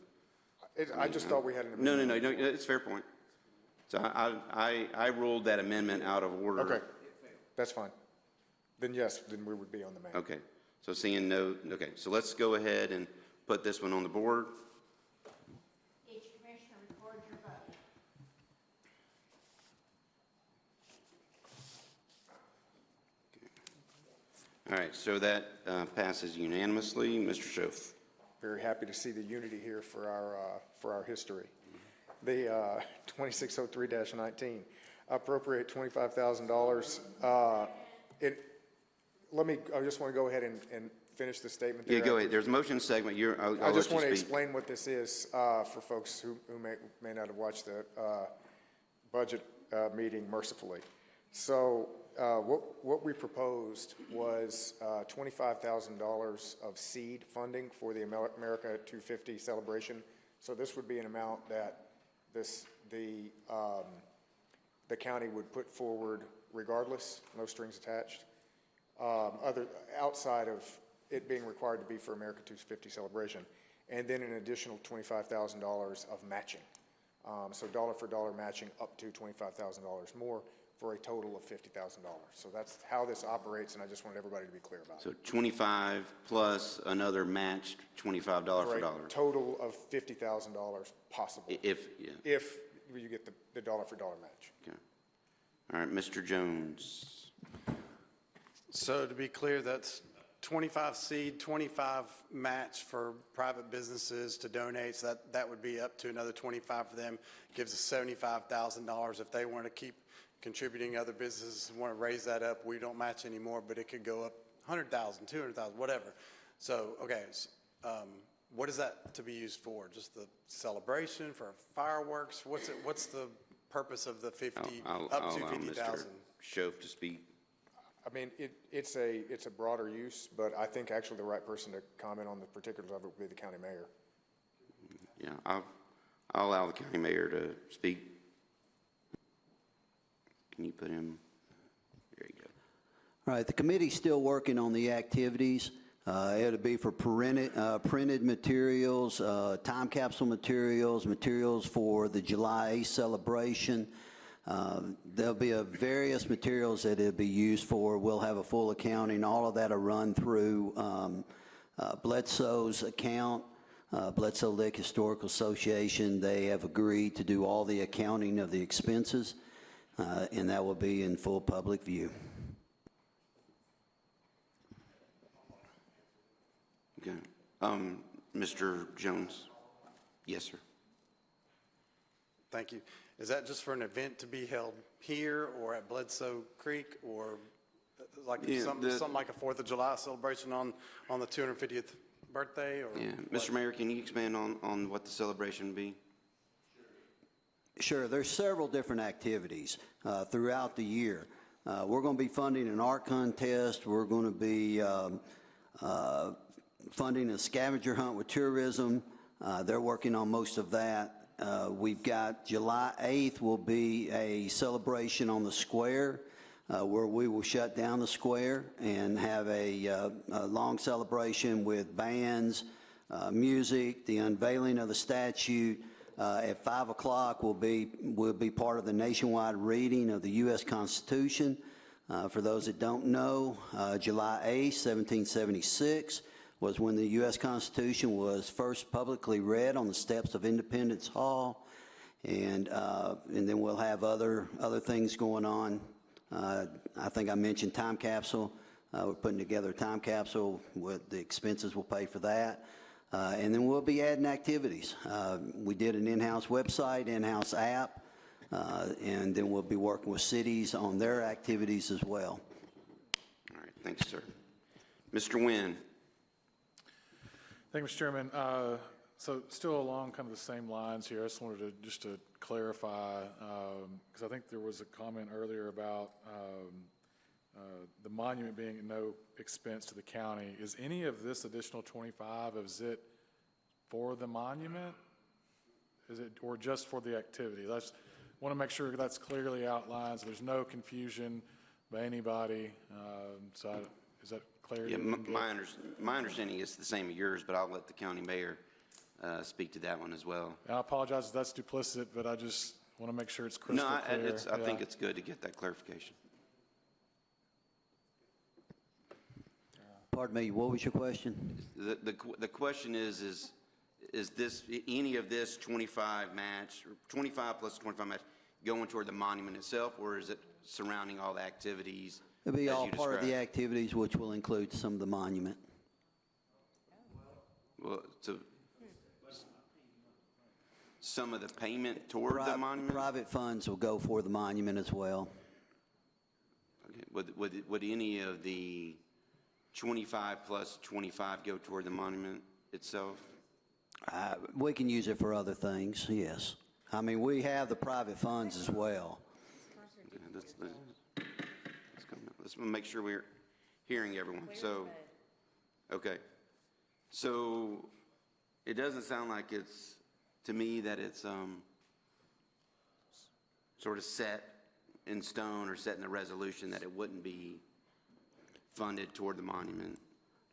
I just thought we had an amendment. No, it's a fair point. So I ruled that amendment out of order. Okay, that's fine. Then yes, then we would be on the main. Okay, so seeing no, okay, so let's go ahead and put this one on the board. Each commissioner record your vote. All right, so that passes unanimously. Mr. Schoaf. Very happy to see the unity here for our history. The 2603-19, appropriate $25,000. I just want to go ahead and finish the statement there. Yeah, go ahead. There's a motion segment. I just want to explain what this is for folks who may not have watched the budget meeting mercifully. So what we proposed was $25,000 of seed funding for the America 250 celebration. So this would be an amount that the county would put forward regardless, no strings attached, outside of it being required to be for America 250 celebration, and then an additional $25,000 of matching. So dollar for dollar matching up to $25,000 more for a total of $50,000. So that's how this operates, and I just wanted everybody to be clear about it. So 25 plus another matched $25 for dollar. Total of $50,000 possible. If you get the dollar for dollar match. Okay. All right, Mr. Jones. So to be clear, that's 25 seed, 25 match for private businesses to donate. So that would be up to another 25 for them. Gives us $75,000 if they want to keep contributing. Other businesses want to raise that up. We don't match anymore, but it could go up 100,000, 200,000, whatever. So, okay, what is that to be used for? Just the celebration, for fireworks? What's the purpose of the 50 I'll up to allow 50,000? Mr. Schoaf to speak. I mean, it's a broader use, but I think actually the right person to comment on the particulars of it would be the county mayor. Yeah, I'll allow the county mayor to speak. Can you put him? There you go. All right, the committee's still working on the activities. It'll be for printed materials, time capsule materials, materials for the July 8th celebration. There'll be various materials that it'll be used for. We'll have a full accounting. All of that will run through Bledsoe's account, Bledsoe Lake Historical Association. They have agreed to do all the accounting of the expenses, and that will be in full public view. Okay. Mr. Jones? Yes, sir. Thank you. Is that just for an event to be held here or at Bledsoe Creek, or like Yeah, something like a 4th of July celebration on the 250th birthday? Or Yeah, what? Mr. Mayor, can you expand on what the celebration would be? Sure, there's several different activities throughout the year. We're going to be funding an art contest. We're going to be funding a scavenger hunt with tourism. They're working on most of that. We've got July 8th will be a celebration on the square where we will shut down the square and have a long celebration with bands, music, the unveiling of the statue. At 5 o'clock will be part of the nationwide reading of the U.S. Constitution. For those that don't know, July 8th, 1776 was when the U.S. Constitution was first publicly read on the steps of Independence Hall, and then we'll have other things going on. I think I mentioned time capsule. We're putting together a time capsule. The expenses will pay for that. And then we'll be adding activities. We did an in-house website, in-house app, and then we'll be working with cities on their activities as well. All right, thanks, sir. Mr. Nguyen. Thank you, Mr. Chairman. So still along kind of the same lines here, I just wanted to clarify, because I think there was a comment earlier about the monument being at no expense to the county. Is any of this additional 25, is it for the monument? Is it, or just for the activity? I want to make sure that's clearly outlined, so there's no confusion by anybody. Is that clear? Yeah, my understanding is the same as yours, but I'll let the county mayor speak to that one as well. And I apologize if that's duplicit, but I just want to make sure it's crystal clear. I think it's good to get that clarification. Pardon me, what was your question? The question is this, any of this 25 match, or 25 plus 25 match, going toward the monument itself, or is it surrounding all the activities? It'll be as all you part of the described? activities, which will include some of the monument. Well, so some of the payment toward the monument? Private funds will go for the monument as well. Okay. Would any of the 25 plus 25 go toward the monument itself? We can use it for other things, yes. I mean, we have the private funds as well. Okay, let's make sure we're hearing everyone. So, okay. So it doesn't sound like it's, to me, that it's sort of set in stone or set in the resolution that it wouldn't be funded toward the monument.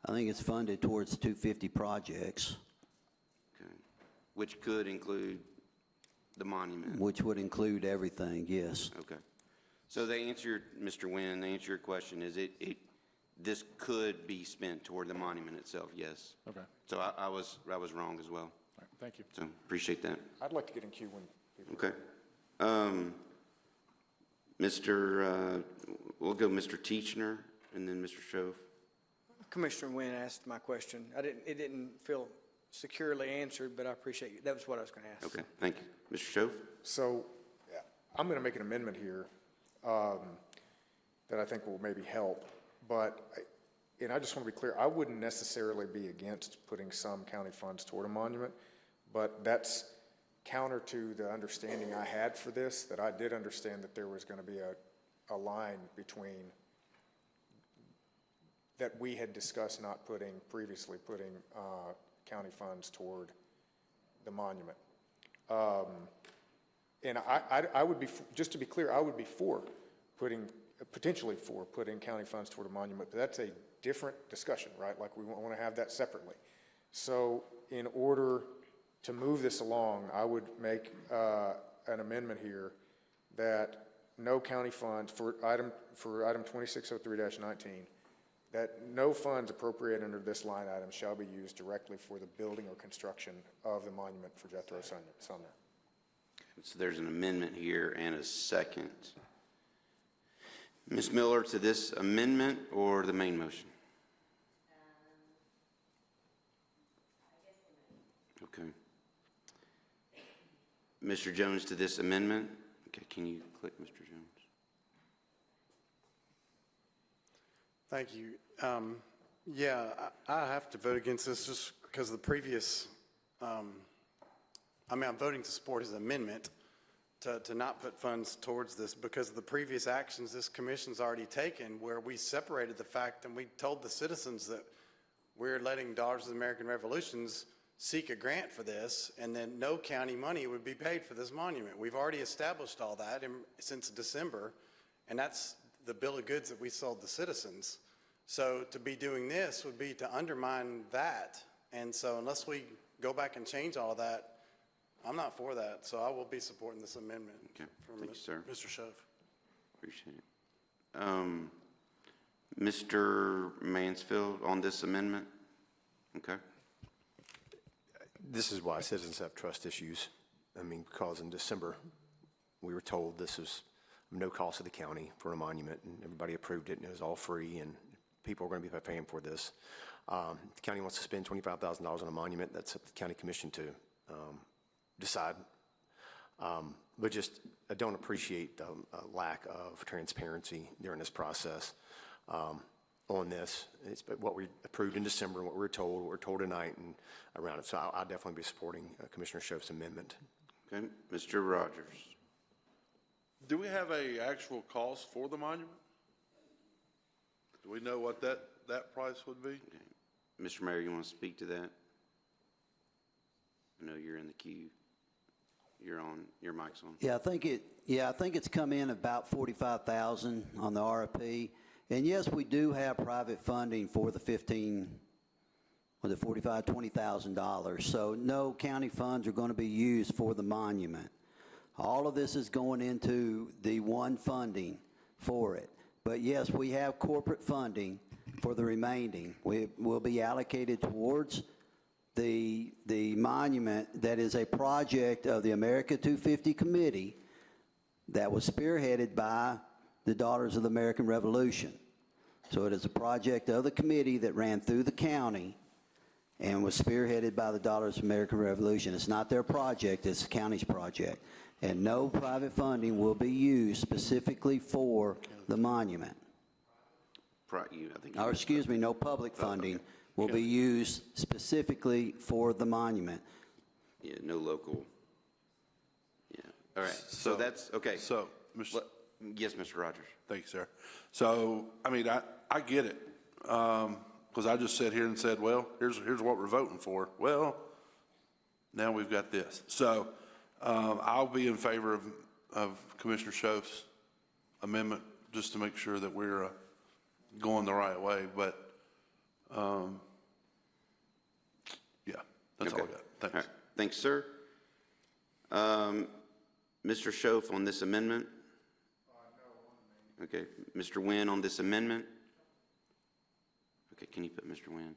I think it's funded towards 250 projects. Okay. Which could include the monument. Which would include everything, yes. Okay. So Mr. Nguyen, the answer to your question is this could be spent toward the monument itself, yes. Okay. So I was wrong as well. All right, thank you. So appreciate that. I'd like to get in queue when people. Okay. We'll go Mr. Teachner and then Mr. Shove. Commissioner Nguyen asked my question. It didn't feel securely answered, but I appreciate you. That was what I was going to ask. Okay, thank you. Mr. Shove? So I'm going to make an amendment here that I think will maybe help, and I just want to be clear, I wouldn't necessarily be against putting some county funds toward a monument, but that's counter to the understanding I had for this, that I did understand that there was going to be a line between that we had discussed not previously putting county funds toward the monument. And I would be, just to be clear, I would be potentially for putting county funds toward a monument, but that's a different discussion, right? Like we want to have that separately. So in order to move this along, I would make an amendment here that no county funds for item 2603-19, that no funds appropriated under this line item shall be used directly for the building or construction of the monument for Jethro Sumner. So there's an amendment here and a second. Ms. Miller, to this amendment or the main motion? Okay. Mr. Jones to this amendment? Okay, can you click Mr. Jones? Thank you. Yeah, I have to vote against this just because the previous, I'm voting to support his amendment to not put funds towards this because of the previous actions this commission's already taken where we separated the fact and we told the citizens that we're letting Daughters of the American Revolutions seek a grant for this and then no county money would be paid for this monument. We've already established all that since December, and that's the bill of goods that we sold the citizens. So to be doing this would be to undermine that. And so unless we go back and change all of that, I'm not for that. So I will be supporting this amendment. Okay, from thank you, sir. Mr. Shove. Appreciate it. Mr. Mansfield on this amendment? Okay. This is why citizens have trust issues. I mean, because in December, we were told this is no cost to the county for a monument, and everybody approved it, and it was all free, and people are going to be paying for this. The county wants to spend $25,000 on a monument. That's up to the county commission to decide. But just, I don't appreciate the lack of transparency during this process on this. It's what we approved in December, what we were told, what we're told tonight, and around it. So I'll definitely be supporting Commissioner Shove's amendment. Okay, Mr. Rogers. Do we have a actual cost for the monument? Do we know what that price would be? Okay. Mr. Mayor, you want to speak to that? I know you're in the queue. You're on, your mic's on. Yeah, I think it's come in about 45,000 on the RFP. And yes, we do have private funding for the $20,000. So no county funds are going to be used for the monument. All of this is going into the one funding for it. But yes, we have corporate funding for the remaining. We will be allocated towards the monument that is a project of the America 250 Committee that was spearheaded by the Daughters of the American Revolution. So it is a project of the committee that ran through the county and was spearheaded by the Daughters of the American Revolution. It's not their project, it's the county's project. And no private funding will be used specifically for the monument. Or excuse me, no public funding will be used specifically for the monument. Yeah, no local. Yeah, all right, so that's, okay. So, yes, Mr. Rogers. Thank you, sir. So, I mean, I get it, because I just sat here and said, well, here's what we're voting for. Well, now we've got this. So, I'll be in favor of Commissioner Shove's amendment, just to make sure that we're going the right way, but, yeah, that's all I got. Thanks. All right. Thanks, sir. Mr. Shove on this amendment? Okay, Mr. Nguyen on this amendment? Okay, can you put Mr. Nguyen?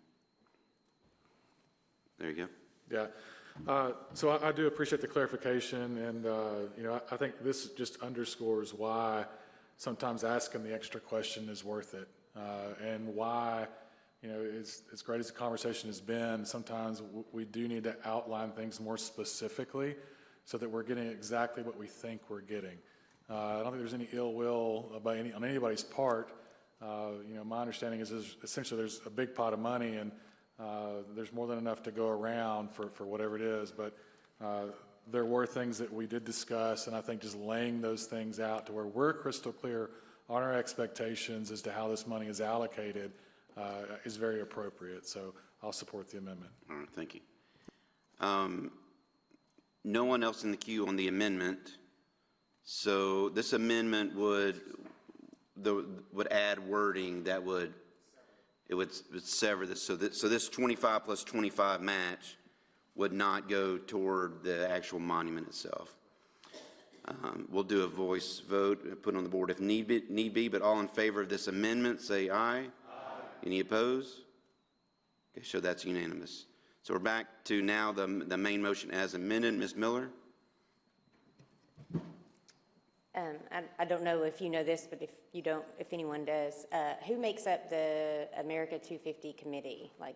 There you go. Yeah, so I do appreciate the clarification, and I think this just underscores why sometimes asking the extra question is worth it, and why, as great as the conversation has been, sometimes we do need to outline things more specifically so that we're getting exactly what we think we're getting. I don't think there's any ill will on anybody's part. My understanding is essentially there's a big pot of money, and there's more than enough to go around for whatever it is. But there were things that we did discuss, and I think just laying those things out to where we're crystal clear on our expectations as to how this money is allocated is very appropriate. So I'll support the amendment. All right, thank you. No one else in the queue on the amendment. So this amendment would add wording that would sever this. So this 25 plus 25 match would not go toward the actual monument itself. We'll do a voice vote, put on the board if need be, but all in favor of this amendment, say aye. Aye. Any opposed? Okay, so that's unanimous. So we're back to now the main motion as amended. Ms. Miller? I don't know if you know this, but if you don't, if anyone does, who makes up the America 250 committee? Like,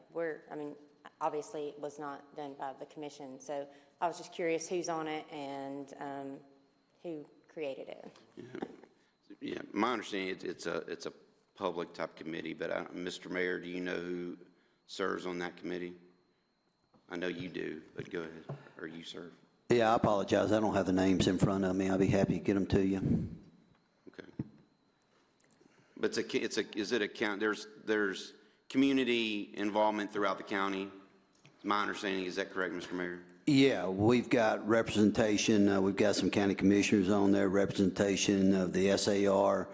obviously it was not done by the commission. So I was just curious who's on it and who created it. Yeah, my understanding, it's a public type committee, but Mr. Mayor, do you know who serves on that committee? I know you do, but go ahead, or you serve. Yeah, I apologize. I don't have the names in front of me. I'll be happy to get them to you. Okay. But is it a count, there's community involvement throughout the county? My understanding, is that correct, Mr. Mayor? Yeah, we've got representation. We've got some county commissioners on there, representation of the SAR,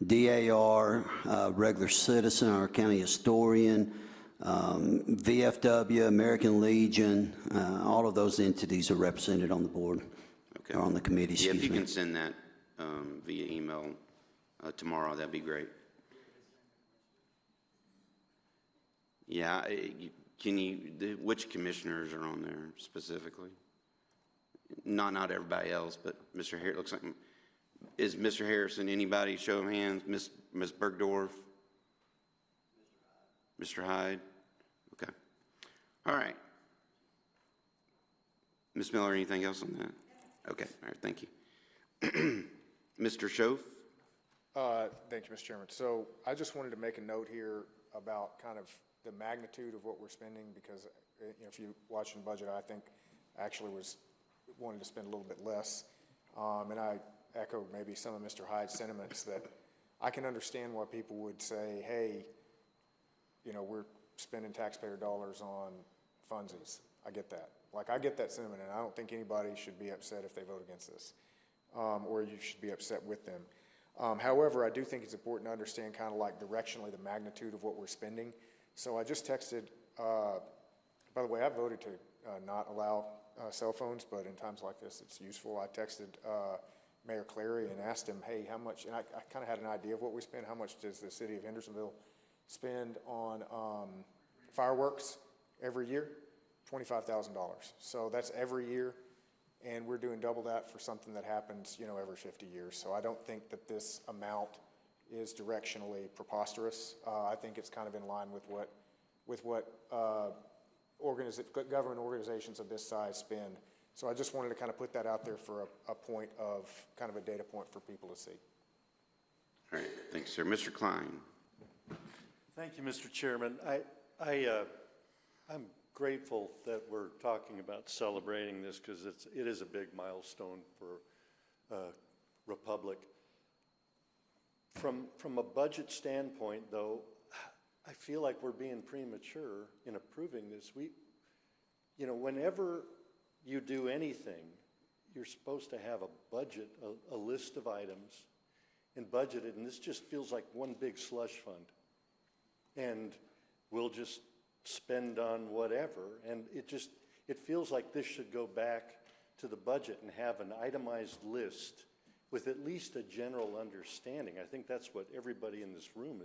DAR, regular citizen, our county historian, VFW, American Legion, all of those entities are represented on the board, or on the committee, Yeah, if excuse you me. can send that via email tomorrow, that'd be great. Yeah, which commissioners are on there specifically? Not everybody else, but Mr. Harris, looks like, is Mr. Harrison, anybody, show of hands? Ms. Bergdorf? Mr. Hyde? Okay. All right. Ms. Miller, anything else on that? Okay, all right, thank you. Mr. Schoaf? Thank you, Mr. Chairman. So I just wanted to make a note here about kind of the magnitude of what we're spending, because if you watch the budget, I think actually wanted to spend a little bit less. And I echo maybe some of Mr. Hyde's sentiments that I can understand why people would say, hey, we're spending taxpayer dollars on funsies. I get that. Like, I get that sentiment, and I don't think anybody should be upset if they vote against this, or you should be upset with them. However, I do think it's important to understand kind of like directionally the magnitude of what we're spending. So I just texted, by the way, I voted to not allow cell phones, but in times like this, it's useful. I texted Mayor Clary and asked him, hey, how much, and I kind of had an idea of what we spend. How much does the city of Hendersonville spend on fireworks every year? $25,000. So that's every year, and we're doing double that for something that happens, every 50 years. So I don't think that this amount is directionally preposterous. I think it's kind of in line with what government organizations of this size spend. So I just wanted to kind of put that out there for a point of, kind of a data point for people to see. All right, thanks, sir. Mr. Klein. Thank you, Mr. Chairman. I'm grateful that we're talking about celebrating this, because it is a big milestone for Republic. From a budget standpoint, though, I feel like we're being premature in approving this. Whenever you do anything, you're supposed to have a budget, a list of items, and budget it, and this just feels like one big slush fund. And we'll just spend on whatever, and it feels like this should go back to the budget and have an itemized list with at least a general understanding. I think that's what everybody in this room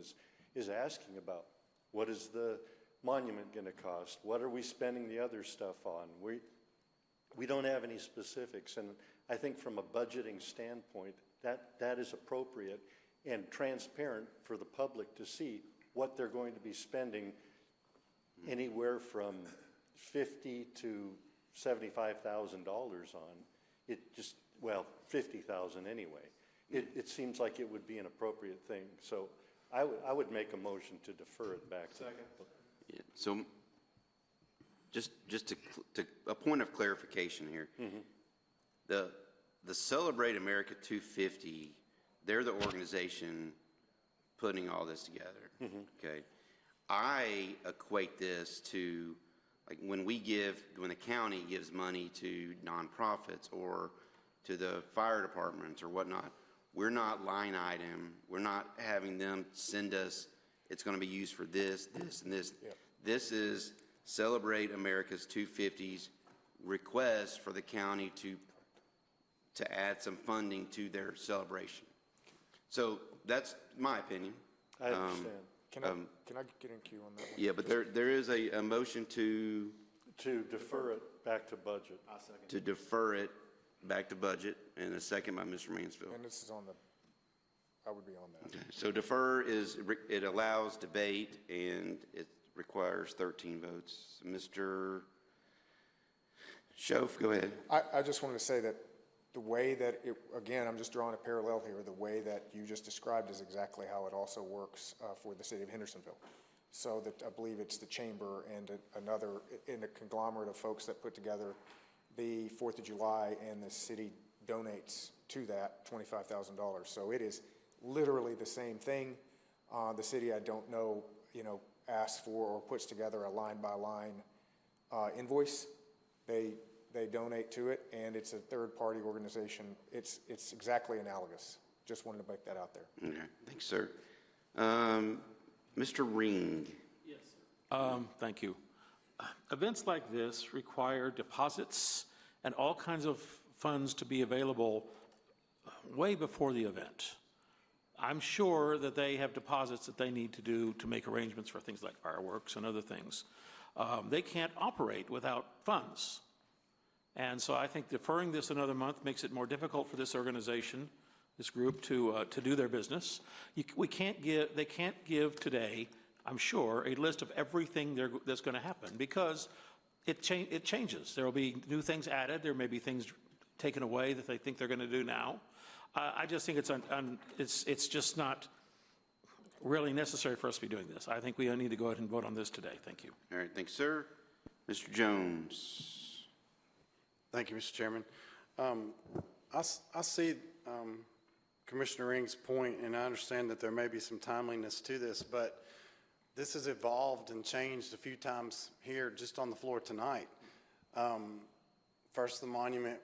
is asking about. What is the monument going to cost? What are we spending the other stuff on? We don't have any specifics, and I think from a budgeting standpoint, that is appropriate and transparent for the public to see what they're going to be spending, anywhere from $50,000 to $75,000 on. $50,000 anyway. It seems like it would be an appropriate thing. So I would make a motion to defer it back. Second. Yeah, so just to a point of clarification here. Mm-hmm. The Celebrate America 250, they're the organization putting all this together. Mm-hmm. Okay. I equate this to like when the county gives money to nonprofits or to the fire departments or whatnot, we're not line item. We're not having them send us, it's going to be used for this, this, and this. Yep. This is Celebrate America's 250's request for the county to add some funding to their celebration. So that's my opinion. I understand. Can I get in queue on that one? Yeah, but there is a motion to defer it back to budget. To defer it back to budget, and a second by Mr. Mansfield. And this is I would be on that. Okay. So defer it allows debate, and requires 13 votes. Mr. Schoaf, go ahead. I just wanted to say that the way that it, again, I'm just drawing a parallel here, the way that you just described is exactly how it also works for the city of Hendersonville. So that I believe it's the chamber and another, in a conglomerate of folks that put together the 4th of July, and the city donates to that $25,000. So it is literally the same thing. The city, I don't know, asks for or puts together a line-by-line invoice. They donate to it, and it's a third-party organization. It's exactly analogous. Just wanted to make that out there. Okay, thanks, sir. Mr. Ring. Yes, sir. Thank you. Events like this require deposits and all kinds of funds to be available way before the event. I'm sure that they have deposits that they need to do to make arrangements for things like fireworks and other things. They can't operate without funds. And so I think deferring this another month makes it more difficult for this organization, this group, to do their business. They can't give today, I'm sure, a list of everything that's going to happen, because it changes. There will be new things added. There may be things taken away that they think they're going to do now. I just think it's just not really necessary for us to be doing this. I think we need to go ahead and vote on this today. Thank you. All right, thanks, sir. Mr. Jones. Thank you, Mr. Chairman. I see Commissioner Ring's point, and I understand that there may be some timeliness to this, but this has evolved and changed a few times here just on the floor tonight. First, the monument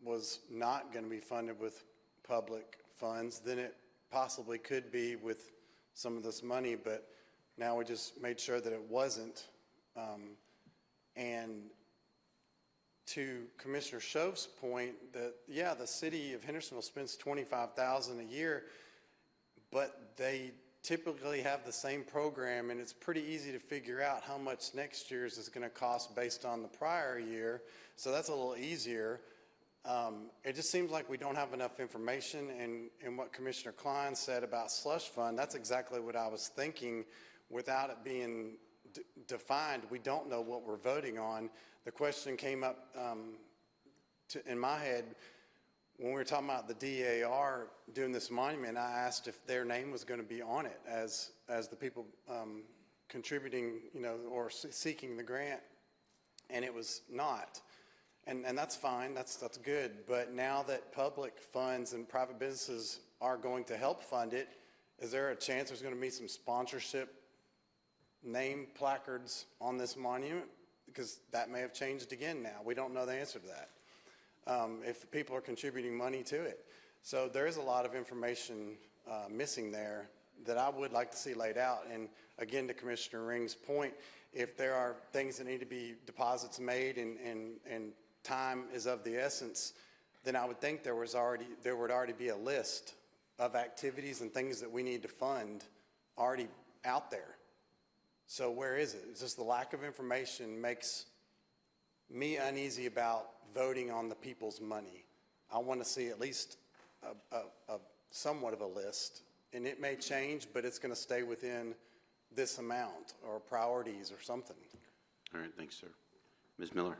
was not going to be funded with public funds. Then it possibly could be with some of this money, but now we just made sure that it wasn't. And to Commissioner Schoaf's point, that, yeah, the city of Hendersonville spends $25,000 a year, but they typically have the same program, and it's pretty easy to figure out how much next year's is going to cost based on the prior year. So that's a little easier. It just seems like we don't have enough information, and what Commissioner Klein said about slush fund, that's exactly what I was thinking. Without it being defined, we don't know what we're voting on. The question came up in my head when we were talking about the DAR doing this monument. I asked if their name was going to be on it as the people contributing, or seeking the grant, and it was not. And that's fine, that's good, but now that public funds and private businesses are going to help fund it, is there a chance there's going to be some sponsorship name placards on this monument? Because that may have changed again now. We don't know the answer to that, if people are contributing money to it. So there is a lot of information missing there that I would like to see laid out. And again, to Commissioner Ring's point, if there are things that need to be deposits made and time is of the essence, then I would think there would already be a list of activities and things that we need to fund already out there. So where is it? It's just the lack of information makes me uneasy about voting on the people's money. I want to see at least a somewhat of a list, and it may change, but it's going to stay within this amount or priorities or something. All right, thanks, sir. Ms. Miller.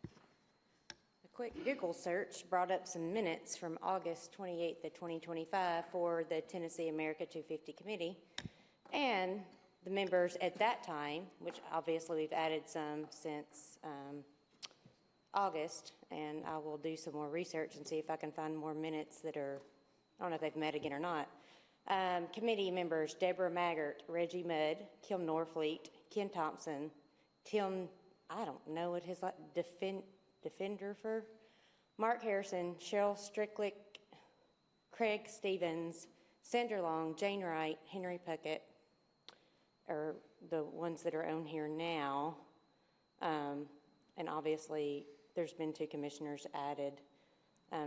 A quick Google search brought up some minutes from August 28th of 2025 for the Tennessee America 250 Committee, and the members at that time, which obviously we've added some since August, and I will do some more research and see if I can find more minutes that are, I don't know if they've met again or not. Committee members: Deborah Maggart, Reggie Mudd, Kim Norfleet, Ken Thompson, Tim, I don't know what his defender for, Mark Harrison, Cheryl Stricklick, Craig Stevens, Sandra Long, Jane Wright, Henry Puckett, are the ones that are on here now. And obviously there's been 2 commissioners added.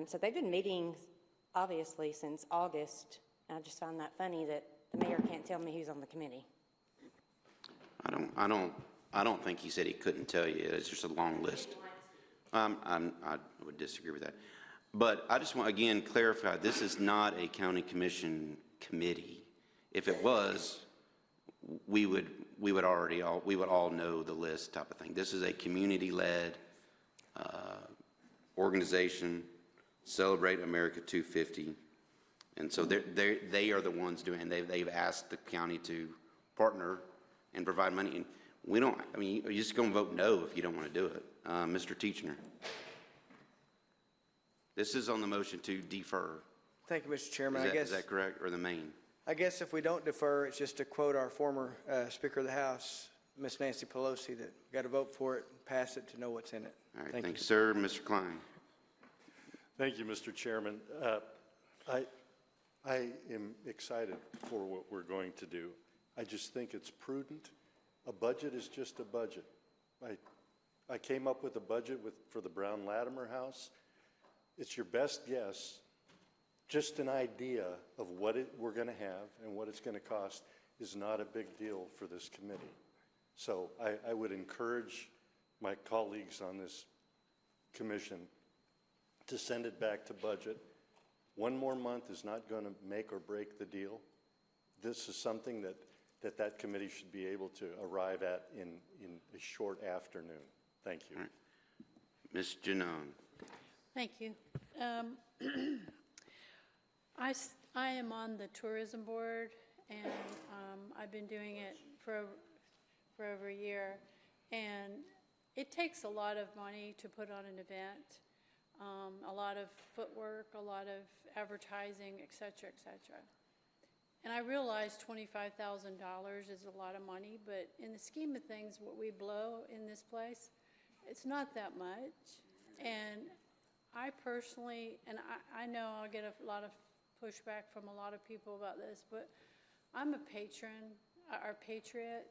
So they've been meeting obviously since August. I just find that funny that the mayor can't tell me who's on the committee. I don't think he said he couldn't tell you. It's just a long list. I would disagree with that. But I just want, again, clarify, this is not a county commission committee. If it was, we would we would all know the list type of thing. This is a community-led organization, Celebrate America 250. And so they are the ones doing it. They've asked the county to partner and provide money. And we don't, I mean, you're just going to vote no if you don't want to do it. Mr. Teachner. This is on the motion to defer. Thank you, Mr. Chairman. Is that correct, or the main? I guess if we don't defer, it's just to quote our former Speaker of the House, Miss Nancy Pelosi, that we got to vote for it, pass it to know what's in it. All right, thank you, sir. Mr. Klein. Thank you, Mr. Chairman. I am excited for what we're going to do. I just think it's prudent. A budget is just a budget. I came up with a budget for the Brown Latimer House. It's your best guess. Just an idea of what we're going to have and what it's going to cost is not a big deal for this committee. So I would encourage my colleagues on this commission to send it back to budget. One more month is not going to make or break the deal. This is something that committee should be able to arrive at in a short afternoon. Thank you. All right. Ms. Janone. Thank you. I am on the tourism board, and I've been doing it for over a year. And it takes a lot of money to put on an event, a lot of footwork, a lot of advertising, et cetera, et cetera. And I realize $25,000 is a lot of money, but in the scheme of things, what we blow in this place, it's not that much. And I personally, and I know I'll get a lot of pushback from a lot of people about this, but I'm a patron, or patriot.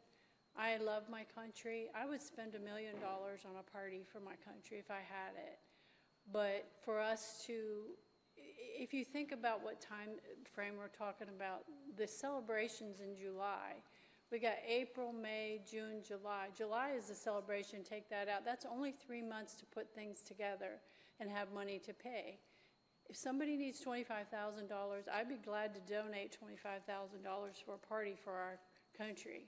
I love my country. I would spend $1 million on a party for my country if I had it. But for us to, if you think about what time frame we're talking about, the celebrations in July, we got April, May, June, July. July is the celebration, take that out. That's only 3 months to put things together and have money to pay. If somebody needs $25,000, I'd be glad to donate $25,000 for a party for our country.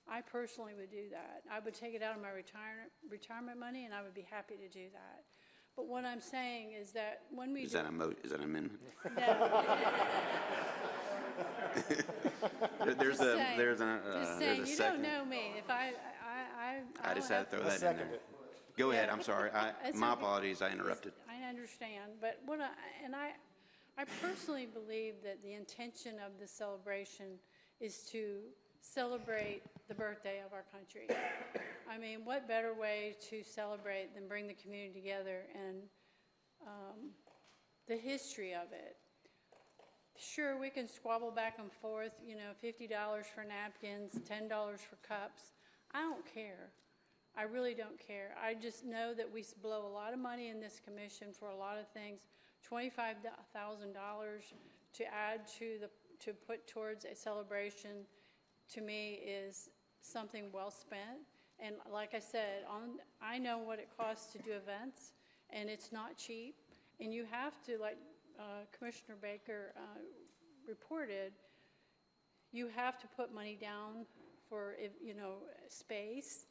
I personally would do that. I would take it out of my retirement money, and I would be happy to do that. But what I'm saying is that when we Is that an amendment? There's a you second. don't know me. If I just had to throw that in there. Go ahead. I'm sorry. My apologies. I interrupted. I understand, but I personally believe that the intention of the celebration is to celebrate the birthday of our country. I mean, what better way to celebrate than bring the community together and the history of it. Sure, we can squabble back and forth, you know, $50 for napkins, $10 for cups. I don't care. I really don't care. I just know that we blow a lot of money in this commission for a lot of things. $25,000 to add to put towards a celebration, to me, is something well spent. And like I said, I know what it costs to do events, and it's not cheap. And you have to, like Commissioner Baker reported, you have to put money down for, you know, space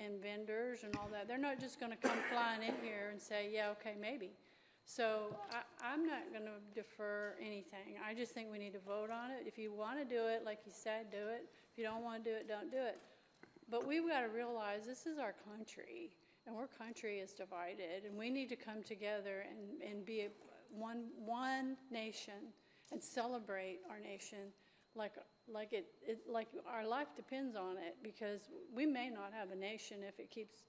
and vendors and all that. They're not just going to come flying in here and say, yeah, okay, maybe. So I'm not going to defer anything. I just think we need to vote on it. If you want to do it, like you said, do it. If you don't want to do it, don't do it. But we've got to realize this is our country, and our country is divided, and we need to come together and be one nation and celebrate our nation like our life depends on it, because we may not have a nation if it keeps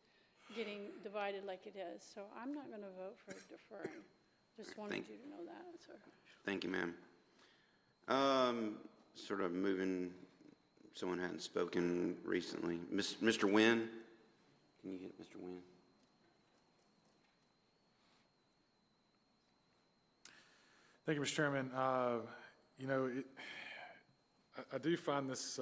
getting divided like it is. So I'm not going to vote for deferring. Just wanted you to know that, sir. Thank you, ma'am. Sort of moving, someone hadn't spoken recently. Mr. Wynn, can you get Mr. Wynn? Thank you, Mr. Chairman. You know, I do find this,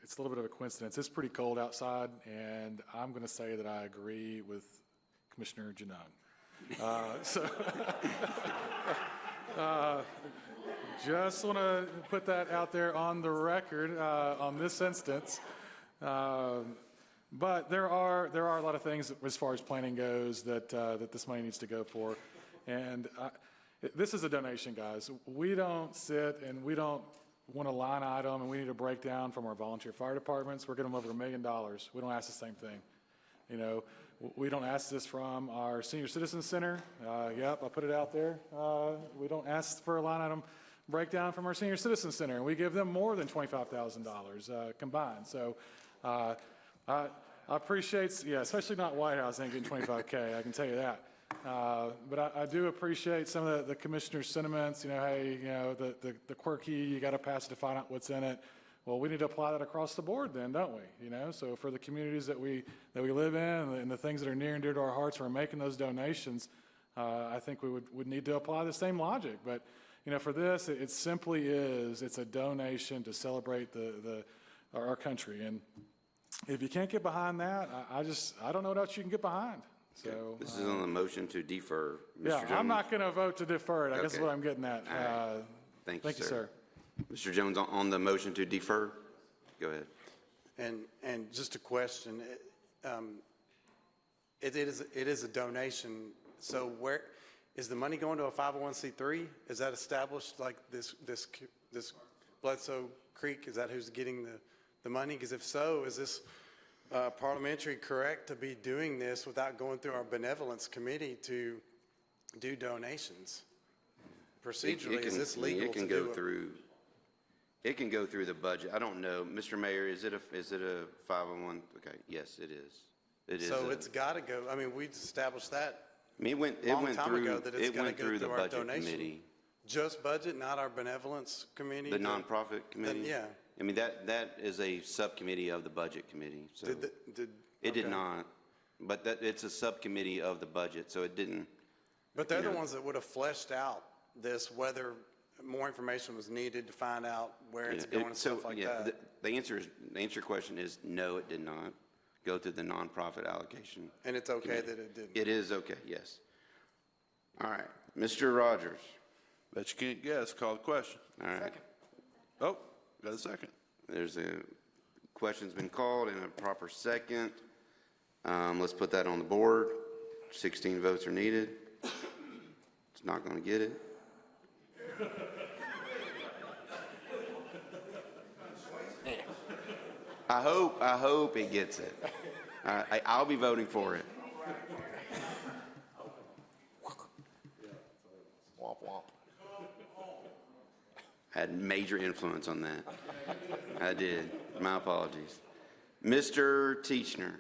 it's a little bit of a coincidence. It's pretty cold outside, and I'm going to say that I agree with Commissioner Janone. Just want to put that out there on the record on this instance. But there are a lot of things as far as planning goes that this money needs to go for. And this is a donation, guys. We don't sit and we don't want a line item and we need a breakdown from our volunteer fire departments. We're getting them over $1 million. We don't ask the same thing. You know, we don't ask this from our Senior Citizen Center. Yep, I put it out there. We don't ask for a line item breakdown from our Senior Citizen Center, and we give them more than $25,000 combined. So I appreciate, yeah, especially not White House ain't getting $25K, I can tell you that. But I do appreciate some of the commissioner's sentiments, you know, hey, you know, the quirky, you got to pass it to find out what's in it. Well, we need to apply that across the board then, don't we? You know, so for the communities that we live in and the things that are near and dear to our hearts, we're making those donations. I think we would need to apply the same logic. But, you know, for this, it simply is, it's a donation to celebrate our country. And if you can't get behind that, I don't know what else you can get behind. So Okay. This is on the motion to defer. Mr. Yeah, Jones. I'm not going to vote to defer it. I guess is Okay. what I'm getting at. All right. Thank you, sir. Mr. Jones, on the motion to defer, go ahead. And just a question, it is a donation, so where, is the money going to a 501c3? Is that established, like this Bledsoe Creek, is that who's getting the money? Because if so, is this parliamentary correct to be doing this without going through our benevolence committee to do donations? Procedurally, is this legal It can to go do through. It can go through the budget. I don't know, Mr. Mayor. Is it a 501? Okay, yes, it is. It is. So it's got to go. I mean, we established that. I mean, Long time ago that it's it gotta went go through the through our budget donation. committee, Just budget, not our benevolence committee. the nonprofit committee. yeah. I mean that is a subcommittee of the budget committee. So It it did okay. not, but it's a subcommittee of the budget, so it didn't. But they're you the know. ones that would have fleshed out this, whether more information was needed to find out where it's Yeah, going and stuff like that. The answer to your question is no, it did not go through the nonprofit allocation. And it's okay committee. that it didn't. It is okay, yes. All right, Mr. Rogers. Bet you can't guess. Call the question. All right. Oh, got a second. There's a question's been called and a proper second. Let's put that on the board. 16 votes are needed. It's not going to get it. I hope it gets it. I'll be voting for it. Womp womp. Had major influence on that. I did. My apologies. Mr. Teachner.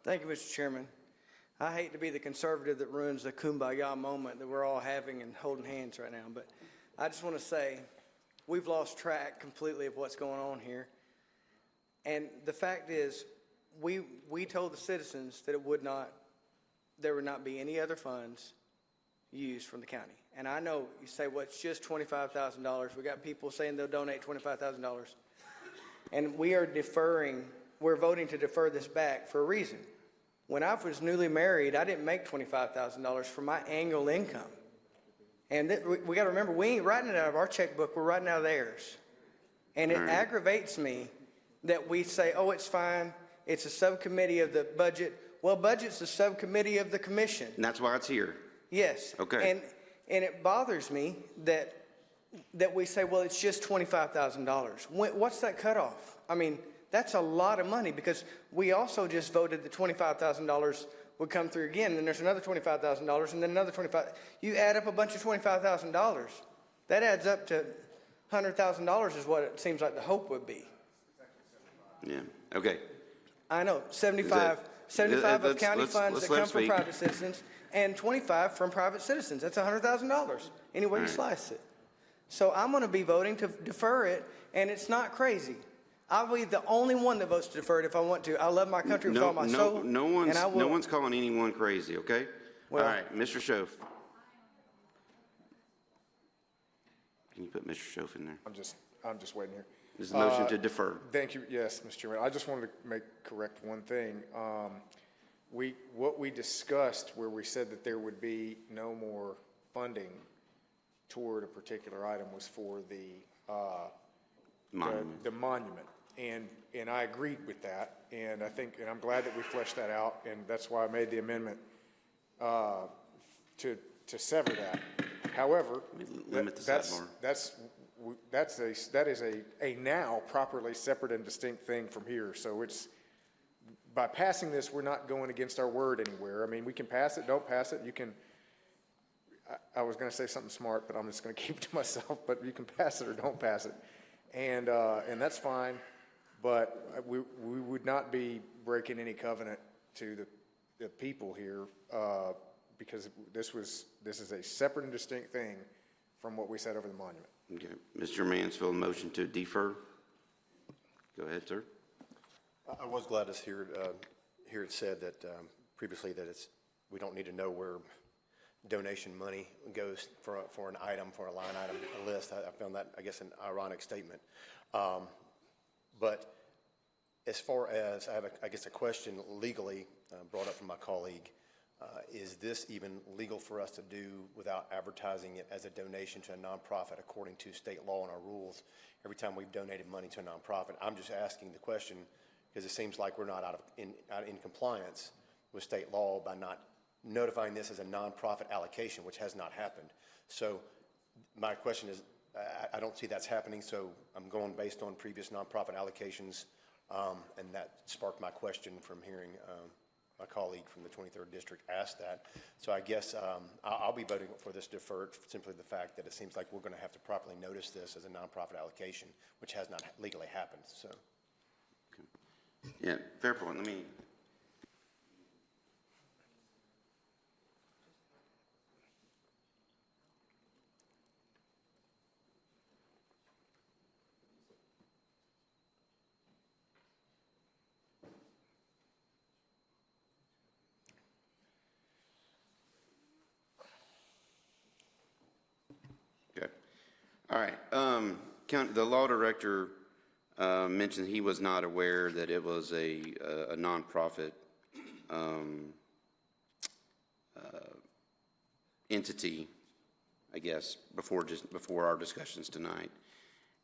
Thank you, Mr. Chairman. I hate to be the conservative that ruins the kumbaya moment that we're all having and holding hands right now, but I just want to say we've lost track completely of what's going on here. And the fact is, we told the citizens that there would not be any other funds used from the county. And I know you say, well, it's just $25,000. We got people saying they'll donate $25,000. And we're voting to defer this back for a reason. When I was newly married, I didn't make $25,000 for my annual income. And we got to remember, we ain't writing it out of our checkbook, we're writing out of theirs. And it aggravates me that we say, oh, it's fine, it's a subcommittee of the budget. Well, budget's a subcommittee of the commission. And that's why it's here. Yes. Okay. And it bothers me that we say, well, it's just $25,000. What's that cutoff? I mean, that's a lot of money because we also just voted the $25,000 would come through again. And then there's another $25,000 and then another $25,000. You add up a bunch of $25,000. That adds up to $100,000 is what it seems like the hope would be. Yeah. Okay. I know, 75 of county funds that come from private citizens and 25 from private citizens. That's $100,000, any way you slice it. So I'm going to be voting to defer it, and it's not crazy. I'll be the only one that votes to defer it if I want to. I love my country with all my soul. No one's calling anyone crazy, okay? Well, all right, Mr. Schoaf. Can you put Mr. Schoaf in there? I'm just waiting here. This is a motion to defer. Thank you. Yes, Mr. Chairman. I just wanted to correct one thing. What we discussed where we said that there would be no more funding toward a particular item was for the monument. And I agreed with that, and I'm glad that we fleshed that out, and that's why I made the amendment to sever that. However, Limit the sidebar. that is a now properly separate and distinct thing from here. So by passing this, we're not going against our word anywhere. I mean, we can pass it, don't pass it. You can. I was going to say something smart, but I'm just going to keep it to myself. But you can pass it or don't pass it, and that's fine. But we would not be breaking any covenant to the people here because this is a separate and distinct thing from what we said over the monument. Okay. Mr. Mansfield, motion to defer. Go ahead, sir. I was glad to hear it said that previously that we don't need to know where donation money goes for an item, for a line item, a list. I found that, I guess, an ironic statement. But as far as, I have, a question legally brought up from my colleague. Is this even legal for us to do without advertising it as a donation to a nonprofit according to state law and our rules every time we've donated money to a nonprofit? I'm just asking the question because it seems like we're not in compliance with state law by not notifying this as a nonprofit allocation, which has not happened. So my question is, I don't see that's happening, so I'm going based on previous nonprofit allocations, and that sparked my question from hearing my colleague from the 23rd District ask that. So I guess I'll be voting for this deferred for simply the fact that it seems like we're going to have to properly notice this as a nonprofit allocation, which has not legally happened. So. Okay. Yeah, fair point. Let me. All right. The law director mentioned he was not aware that it was a nonprofit entity, I guess, before our discussions tonight.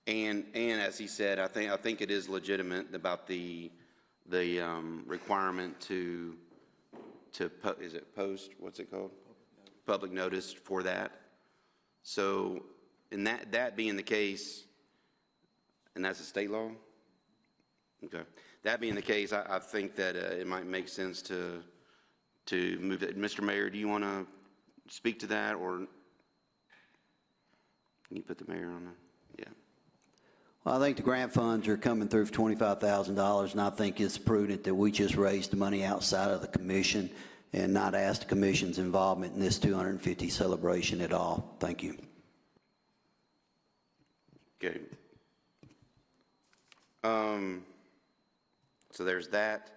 And as he said, I think it is legitimate about the requirement to is it post? What's it called? Public notice for that. So. And that being the case, and that's a state law? Okay. That being the case, I think that it might make sense to move it. Mr. Mayor, do you want to speak to that, or can you put the mayor on that? Yeah. Well, I think the grant funds are coming through for $25,000, and I think it's prudent that we just raise the money outside of the commission and not ask the commission's involvement in this 250 celebration at all. Thank you. Okay. So there's that.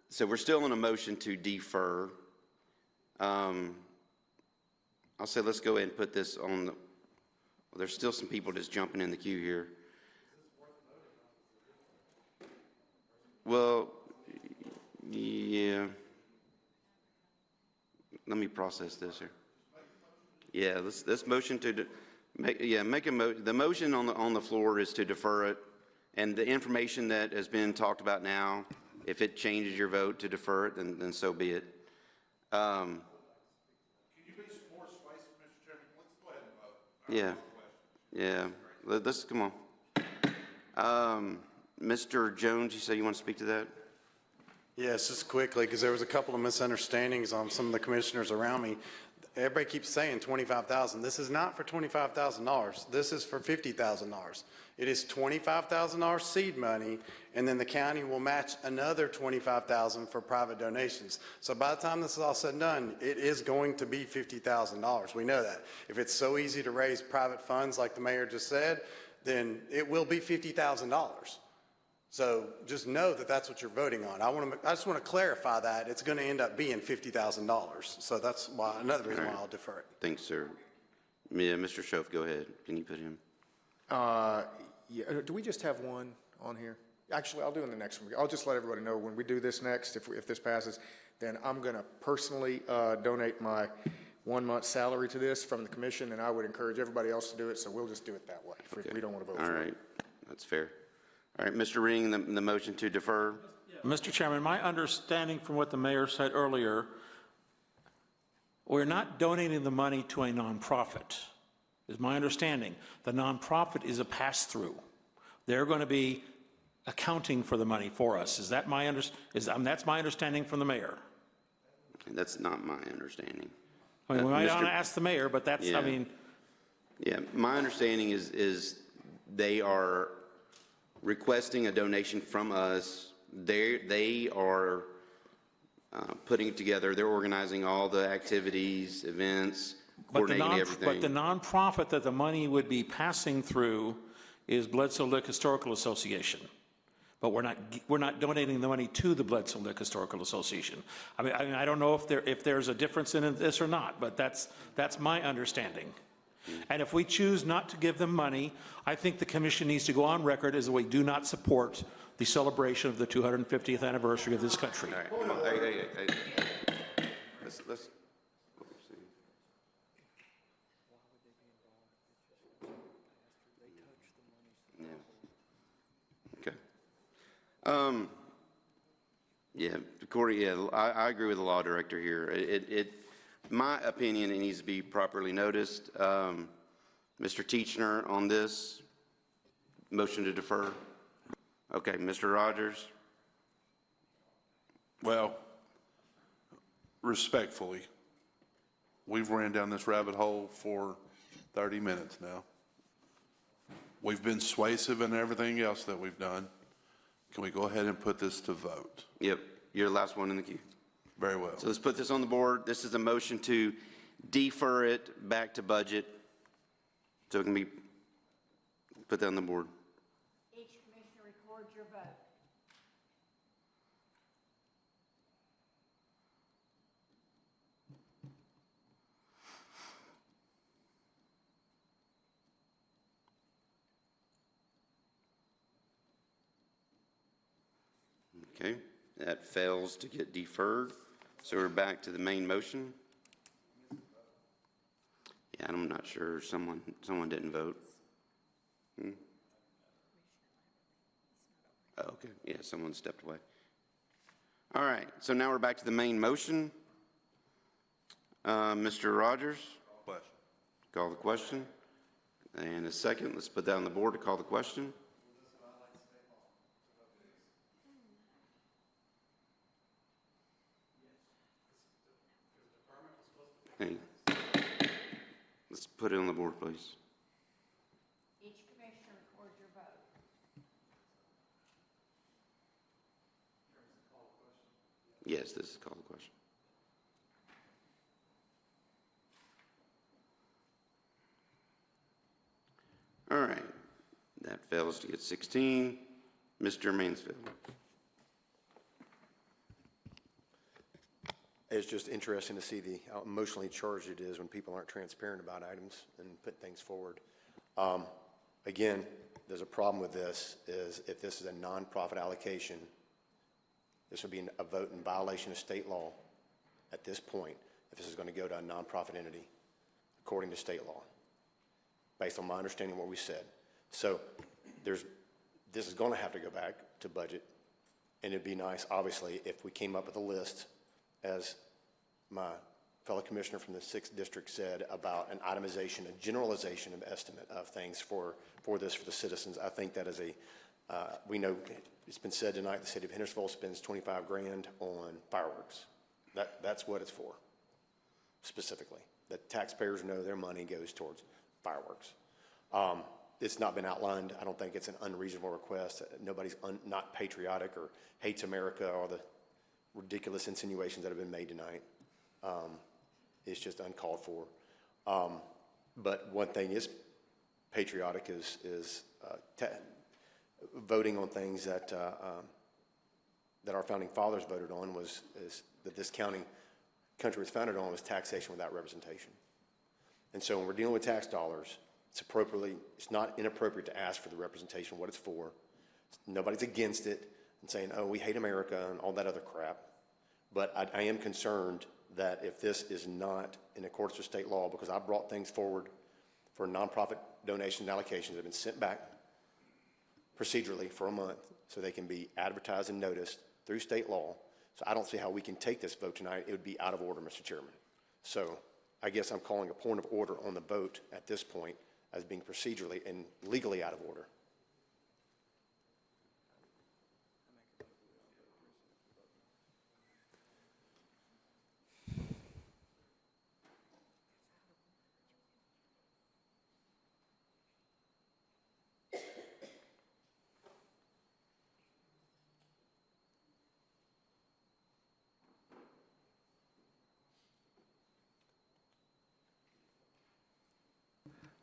So we're still in a motion to defer. I'll say let's go ahead and put this on the, well, there's still some people just jumping in the queue here. Well, yeah. Let me process this here. Yeah, let's motion to the motion on the floor is to defer it, and the information that has been talked about now, if it changes your vote to defer it, then so be it. Can you be more persuasive, Mr. Chairman? Let's go ahead and vote. Yeah. Let's come on. Mr. Jones, you say you want to speak to that? Yes, just quickly, because there was a couple of misunderstandings on some of the commissioners around me. Everybody keeps saying $25,000. This is not for $25,000. This is for $50,000. It is $25,000 seed money, and then the county will match another $25,000 for private donations. So by the time this is all said and done, it is going to be $50,000. We know that. If it's so easy to raise private funds, like the mayor just said, then it will be $50,000. So just know that that's what you're voting on. I just want to clarify that it's going to end up being $50,000. So that's why another reason why I'll defer it. Thanks, sir. Yeah, Mr. Schoaf, go ahead. Can you put him? Yeah. Do we just have one on here? Actually, I'll do in the next one. I'll just let everybody know when we do this next, if this passes, then I'm going to personally donate my 1 month's salary to this from the commission, and I would encourage everybody else to do it. So we'll just do it that way. If we don't want to vote for it. All right. That's fair. All right, Mr. Ring, the motion to defer. Mr. Chairman, my understanding from what the mayor said earlier, we're not donating the money to a nonprofit, is my understanding. The nonprofit is a pass-through. They're going to be accounting for the money for us. Is that my that's my understanding from the mayor. That's not my understanding. I mean, we might want to ask the mayor, but that's, Yeah. I mean. Yeah, my understanding is they are requesting a donation from us. They are putting it together. They're organizing all the activities, events, coordinating everything. But the nonprofit that the money would be passing through is Bledsoe Lick Historical Association. But we're not donating the money to the Bledsoe Lick Historical Association. I mean, I don't know if there's a difference in this or not, but that's my understanding. And if we choose not to give them money, I think the commission needs to go on record as we do not support the celebration of the 250th anniversary of this country. All right, come on. Hey. Let's Okay. Yeah, Corey, yeah, I agree with the law director here. My opinion, it needs to be properly noticed. Mr. Teachner on this, motion to defer. Okay, Mr. Rogers. Well, respectfully, we've ran down this rabbit hole for 30 minutes now. We've been suasive in everything else that we've done. Can we go ahead and put this to vote? Yep, you're the last one in the queue. Very well. So let's put this on the board. This is a motion to defer it back to budget, so it can be put that on the board. Each commissioner records your vote. Okay, that fails to get deferred. So we're back to the main motion. Yeah, I'm not sure. Someone didn't vote. Oh, okay. Yeah, someone stepped away. All right. So now we're back to the main motion. Mr. Rogers? Question. Call the question. And a second. Let's put that on the board to call the question. Hey. Let's put it on the board, please. Each commissioner records your vote. Yes, this is call the question. All right. That fails to get 16. Mr. Mansfield. It's just interesting to see how emotionally charged it is when people aren't transparent about items and put things forward. Again, there's a problem with this, is if this is a nonprofit allocation, this would be a vote in violation of state law at this point, if this is going to go to a nonprofit entity, according to state law, based on my understanding of what we said. So this is going to have to go back to budget, and it'd be nice, obviously, if we came up with a list, as my fellow commissioner from the 6th district said, about an itemization, a generalization of estimate of things for the citizens. I think that is we know it's been said tonight, the city of Hendersonville spends 25 grand on fireworks. That's what it's for, specifically. The taxpayers know their money goes towards fireworks. It's not been outlined. I don't think it's an unreasonable request. Nobody's not patriotic or hates America or the ridiculous insinuations that have been made tonight. It's just uncalled for. But one thing is patriotic is voting on things that our founding fathers voted on that this country was founded on was taxation without representation. And so when we're dealing with tax dollars, it's not inappropriate to ask for the representation, what it's for. Nobody's against it and saying, oh, we hate America and all that other crap. But I am concerned that if this is not in accordance with state law, because I brought things forward for nonprofit donations and allocations that have been sent back procedurally for a month so they can be advertised and noticed through state law. So I don't see how we can take this vote tonight. It would be out of order, Mr. Chairman. So I guess I'm calling a point of order on the vote at this point as being procedurally and legally out of order.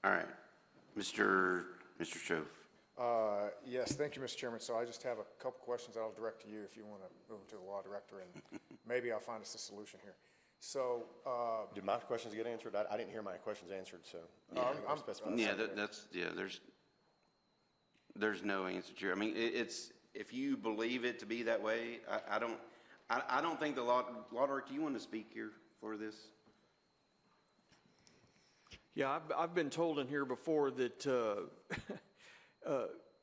All right, Mr. Schoaf. Yes, thank you, Mr. Chairman. So I just have a couple questions that I'll direct to you if you want to move them to the law director, and maybe I'll find us a solution here. So, Did my questions get answered? I didn't hear my questions answered, so. There's no answer to it. I mean, it's, if you believe it to be that way, I don't think the law director, do you want to speak here for this? Yeah, I've been told in here before that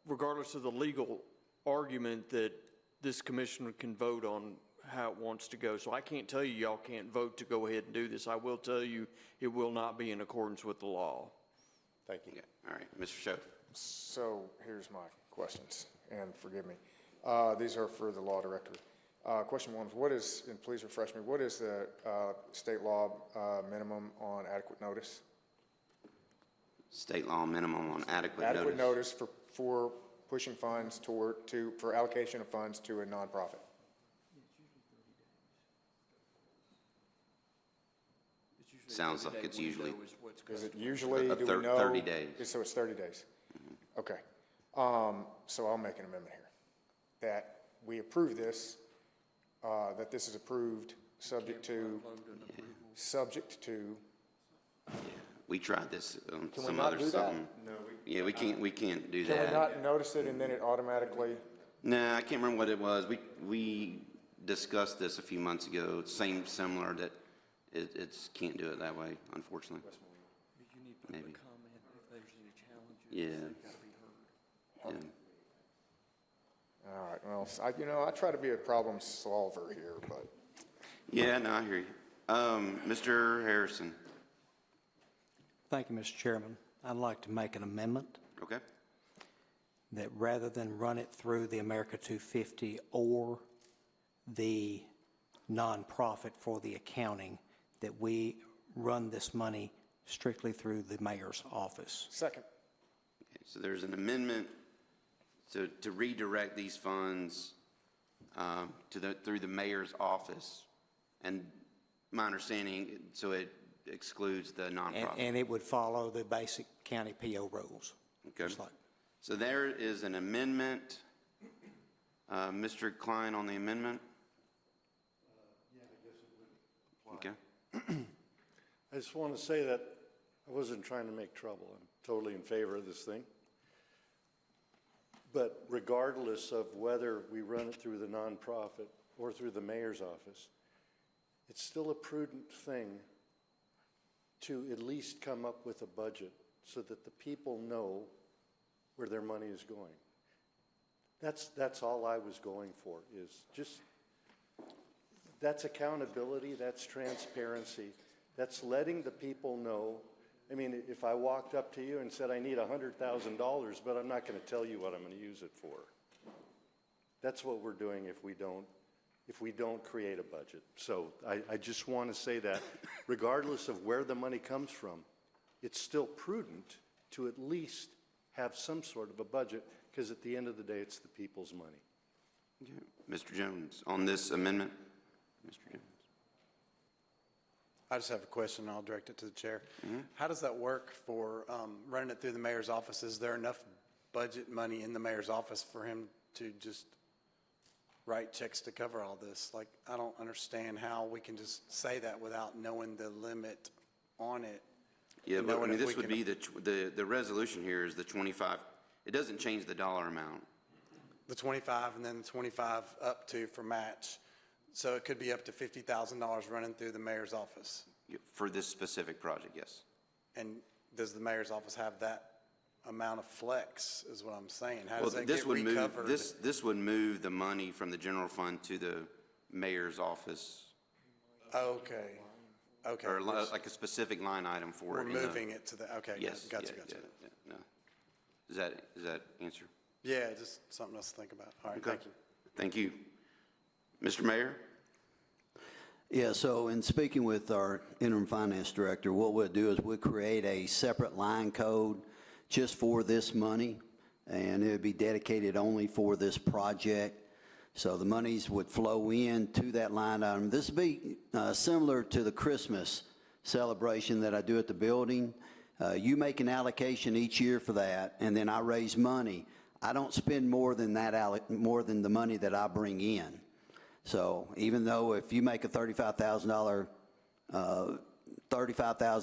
regardless of the legal argument, that this commission can vote on how it wants to go. So I can't tell you y'all can't vote to go ahead and do this. I will tell you it will not be in accordance with the law. Thank you. Yeah. All right, Mr. Schoaf. So here's my questions, and forgive me. These are for the law director. Question one is, what is, and please refresh me, what is the state law minimum on adequate notice? State law minimum on adequate notice. Adequate notice for pushing funds for allocation of funds to a nonprofit. Sounds like it's usually. Is it usually, do we know? 30 days. So it's 30 days. Okay. So I'll make an amendment here. That we approve this, that this is approved subject to. We tried this on Can we some not other do that? something. No. Yeah, we can't do that. Can we not notice it and then it automatically? No, I can't remember what it was. We discussed this a few months ago. Similar that it's can't do it that way, unfortunately. Maybe. Yeah. All right, well, I try to be a problem solver here, but. Yeah, no, I hear you. Mr. Harrison. Thank you, Mr. Chairman. I'd like to make an amendment. Okay. That rather than run it through the America 250 or the nonprofit for the accounting, that we run this money strictly through the mayor's office. Second. Okay, so there's an amendment to redirect these funds through the mayor's office, and my understanding, so it excludes the nonprofit. And it would follow the basic county PO rules. Okay. So there is an amendment. Mr. Klein on the amendment? Okay. I just want to say that I wasn't trying to make trouble. I'm totally in favor of this thing. But regardless of whether we run it through the nonprofit or through the mayor's office, it's still a prudent thing to at least come up with a budget so that the people know where their money is going. That's all I was going for, is just, that's accountability, that's transparency, that's letting the people know. I mean, if I walked up to you and said I need $100,000, but I'm not going to tell you what I'm going to use it for. That's what we're doing if we don't create a budget. So I just want to say that regardless of where the money comes from, it's still prudent to at least have some sort of a budget, because at the end of the day, it's the people's money. Okay. Mr. Jones, on this amendment? Mr. Jones. I just have a question, and I'll direct it to the chair. How does that work for running it through the mayor's office? Is there enough budget money in the mayor's office for him to just write checks to cover all this? Like, I don't understand how we can just say that without knowing the limit on it. Yeah, but I mean, this would be the resolution here is the 25. It doesn't change the dollar amount. The 25 and then the 25 up to for match. So it could be up to $50,000 running through the mayor's office. For this specific project, yes. And does the mayor's office have that amount of flex, is what I'm saying. How Well, does that this get would move, recovered? this would move the money from the general fund to the mayor's office, Okay, okay. or like a specific line item for We're it. in the- moving it to the, okay, Yes. gotcha, yeah, gotcha. yeah, yeah, no. Does that answer? Yeah, just something else to think about. All right, Okay. thank you. Thank you. Mr. Mayor? Yeah, so in speaking with our interim finance director, what we'll do is we'll create a separate line code just for this money, and it would be dedicated only for this project. So the monies would flow in to that line item. This would be similar to the Christmas celebration that I do at the building. You make an allocation each year for that, and then I raise money. I don't spend more than that, more than the money that I bring in. So even though if you make a $35,000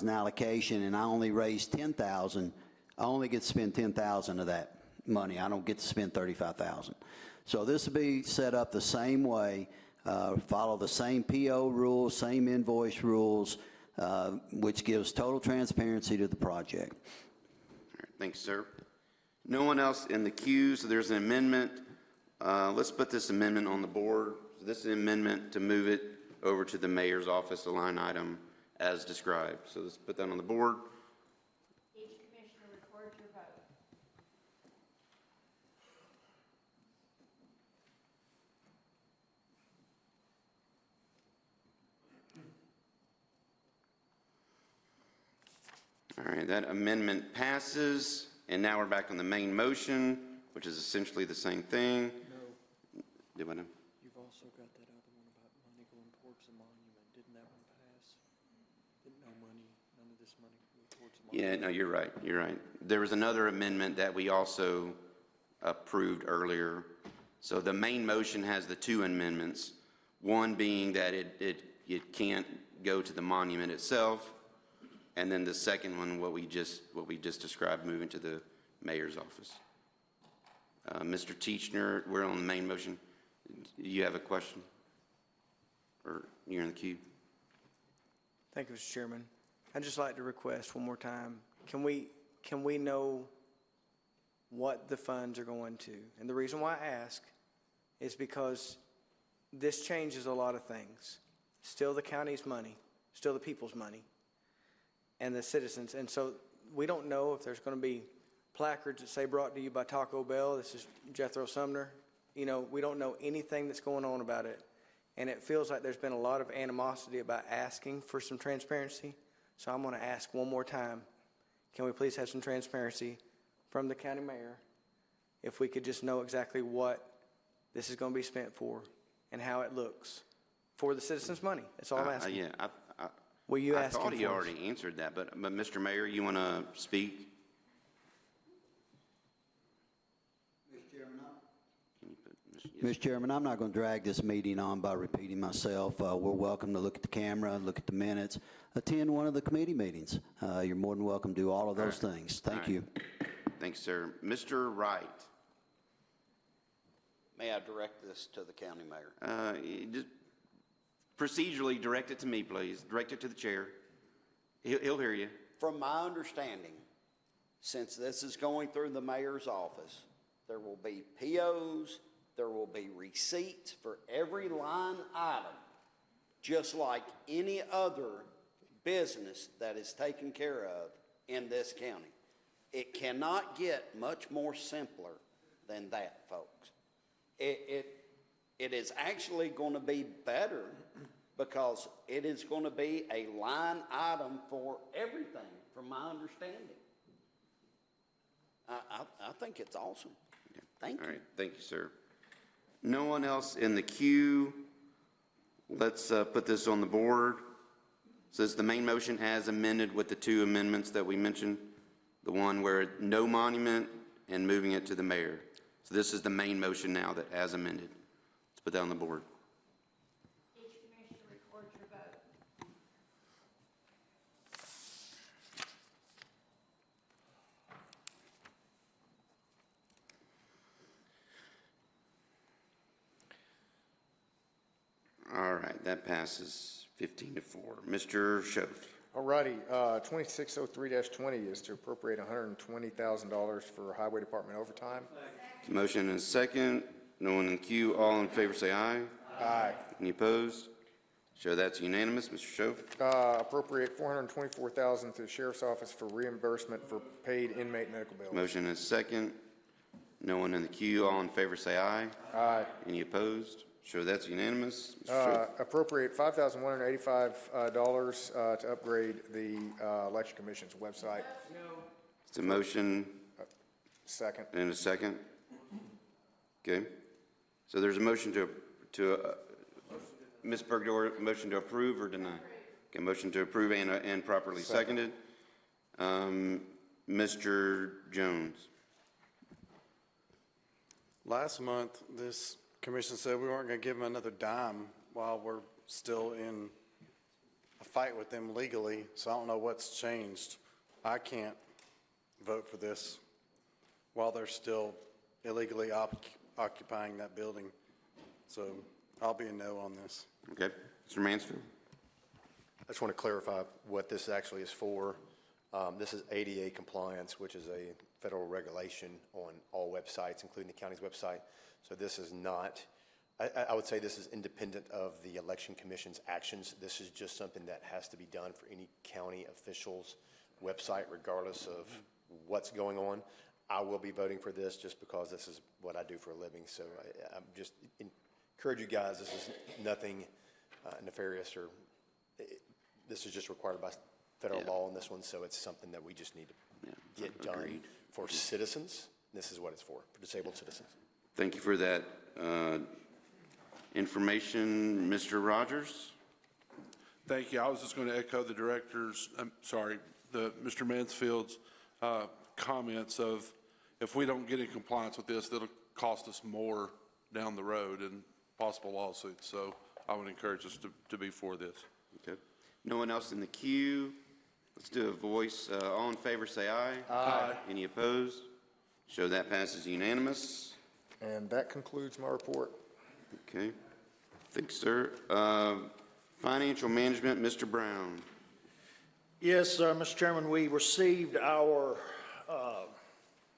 allocation and I only raise $10,000, I only get to spend $10,000 of that money. I don't get to spend $35,000. So this will be set up the same way, follow the same PO rules, same invoice rules, which gives total transparency to the project. All right, thanks, sir. No one else in the queue, so there's an amendment. Let's put this amendment on the board. So this is an amendment to move it over to the mayor's office, the line item as described. So let's put that on the board. Each commissioner records your vote. All right, that amendment passes, and now we're back on the main motion, which is essentially the same thing. No, Do I know? you've also got that other one about money going towards the monument. Didn't that one pass? Didn't none of this money go towards the monument? Yeah, no, you're right, you're right. There was another amendment that we also approved earlier. So the main motion has the two amendments, one being that it can't go to the monument itself, and then the second one, what we just described, moving to the mayor's office. Mr. Teachner, we're on the main motion. Do you have a question? Or you're in the queue? Thank you, Mr. Chairman. I'd just like to request one more time, can we know what the funds are going to? And the reason why I ask is because this changes a lot of things. Still the county's money, still the people's money, and the citizens. And so we don't know if there's going to be placards that say brought to you by Taco Bell. This is Jethro Sumner. You know, we don't know anything that's going on about it. And it feels like there's been a lot of animosity about asking for some transparency. So I'm going to ask one more time, can we please have some transparency from the county mayor? If we could just know exactly what this is going to be spent for and how it looks for the citizens' money. That's all I'm asking. Yeah, Will you I ask him thought he for us? already answered that, but Mr. Mayor, you want to speak? Mr. Chairman, I'm not going to drag this meeting on by repeating myself. We're welcome to look at the camera, look at the minutes, attend one of the committee meetings. You're more than welcome to do all of those things. Thank you. Thanks, sir. Mr. Wright. May I direct this to the county mayor? Just procedurally, direct it to me, please. Direct it to the chair. He'll hear you. From my understanding, since this is going through the mayor's office, there will be POs, there will be receipts for every line item, just like any other business that is taken care of in this county. It cannot get much more simpler than that, folks. It is actually going to be better because it is going to be a line item for everything, from my understanding. I think it's awesome. Thank you. All right, thank you, sir. No one else in the queue. Let's put this on the board. So it's the main motion as amended with the two amendments that we mentioned, the one where no monument and moving it to the mayor. So this is the main motion now that as amended. Let's put that on the board. Each commissioner records your vote. All right, that passes 15-4. Mr. Schoaf. All righty, 2603-20 is to appropriate $120,000 for Highway Department overtime. Motion and a second. No one in the queue. All in favor say aye. Aye. Any opposed? Show that's unanimous. Mr. Shove. Appropriate $424,000 to the Sheriff's Office for reimbursement for paid inmate medical bills. Motion and a second. No one in the queue. All in favor say aye. Aye. Any opposed? Show that's unanimous. Mr. Shove. Appropriate $5,185 to upgrade the Election Commission's website. It's a motion Second. and a second. Okay. So there's a motion to Ms. Bergdorf, motion to approve or deny? Okay, motion to approve and properly seconded. Mr. Jones. Last month, this commission said we weren't going to give them another dime while we're still in a fight with them legally, so I don't know what's changed. I can't vote for this while they're still illegally occupying that building. So I'll be a no on this. Okay. Mr. Mansfield. I just want to clarify what this actually is for. This is ADA compliance, which is a federal regulation on all websites, including the county's website. So this is not, I would say this is independent of the Election Commission's actions. This is just something that has to be done for any county official's website, regardless of what's going on. I will be voting for this just because this is what I do for a living. So I'm just encourage you guys, this is nothing nefarious, or this is just required by federal law on this one, so it's something that we just need to get done for citizens. This is what it's for disabled citizens. Thank you for that information. Mr. Rogers? Thank you. I was just going to echo the director's, Mr. Mansfield's comments of if we don't get in compliance with this, that'll cost us more down the road and possible lawsuits. So I would encourage us to be for this. Okay. No one else in the queue? Let's do a voice. All in favor say aye. Aye. Any opposed? Show that passes unanimous. And that concludes my report. Okay. Thanks, sir. Financial management, Mr. Brown. Yes, Mr. Chairman, we received our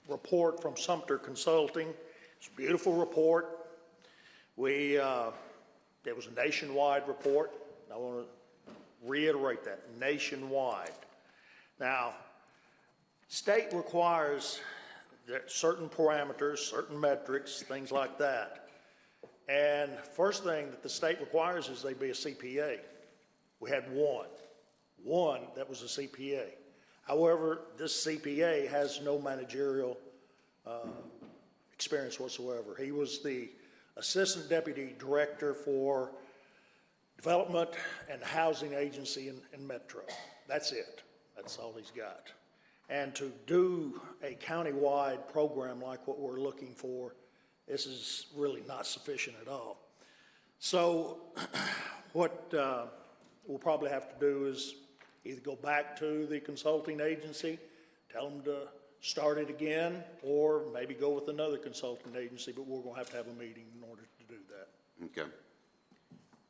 report from Sumner Consulting. It's a beautiful report. It was a nationwide report. I want to reiterate that, nationwide. Now, state requires that certain parameters, certain metrics, things like that. And first thing that the state requires is they be a CPA. We had one that was a CPA. However, this CPA has no managerial experience whatsoever. He was the Assistant Deputy Director for Development and Housing Agency in Metro. That's it. That's all he's got. And to do a countywide program like what we're looking for, this is really not sufficient at all. So what we'll probably have to do is either go back to the consulting agency, tell them to start it again, or maybe go with another consulting agency, but we're going to have a meeting in order to do that. Okay.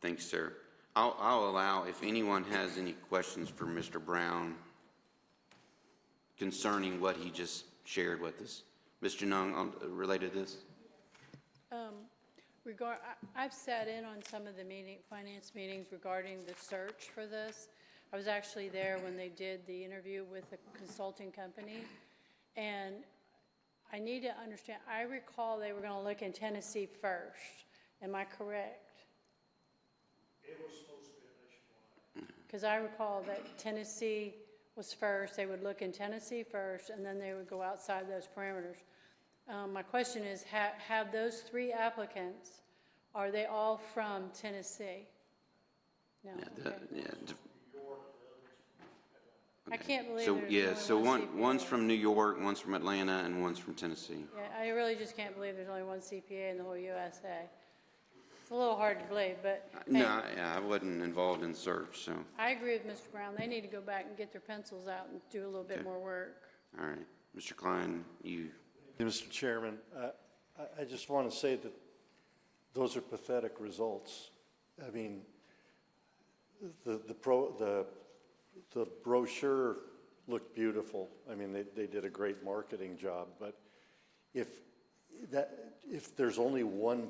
Thanks, sir. I'll allow, if anyone has any questions for Mr. Brown concerning what he just shared with us. Ms. Janung, related to this? I've sat in on some of the finance meetings regarding the search for this. I was actually there when they did the interview with the consulting company, and I need to understand, I recall they were going to look in Tennessee first. Am I correct? It was supposed to be nationwide. Because I recall that Tennessee was first, they would look in Tennessee first, and then they would go outside those parameters. My question is, have those three applicants, are they all from Tennessee? No. Yeah. I can't believe So, there's yeah, only so one CPA. one's from New York, one's from Atlanta, and one's from Tennessee. Yeah, I really just can't believe there's only one CPA in the whole USA. It's a little hard to believe, but hey, No, yeah, I wasn't involved in search, so, I agree with Mr. Brown. They need to go back and get their pencils out and do a little bit more work. all right. Mr. Klein, you, Mr. Chairman, I just want to say that those are pathetic results. I mean, the the brochure looked beautiful. I mean, they did a great marketing job, but if there's only one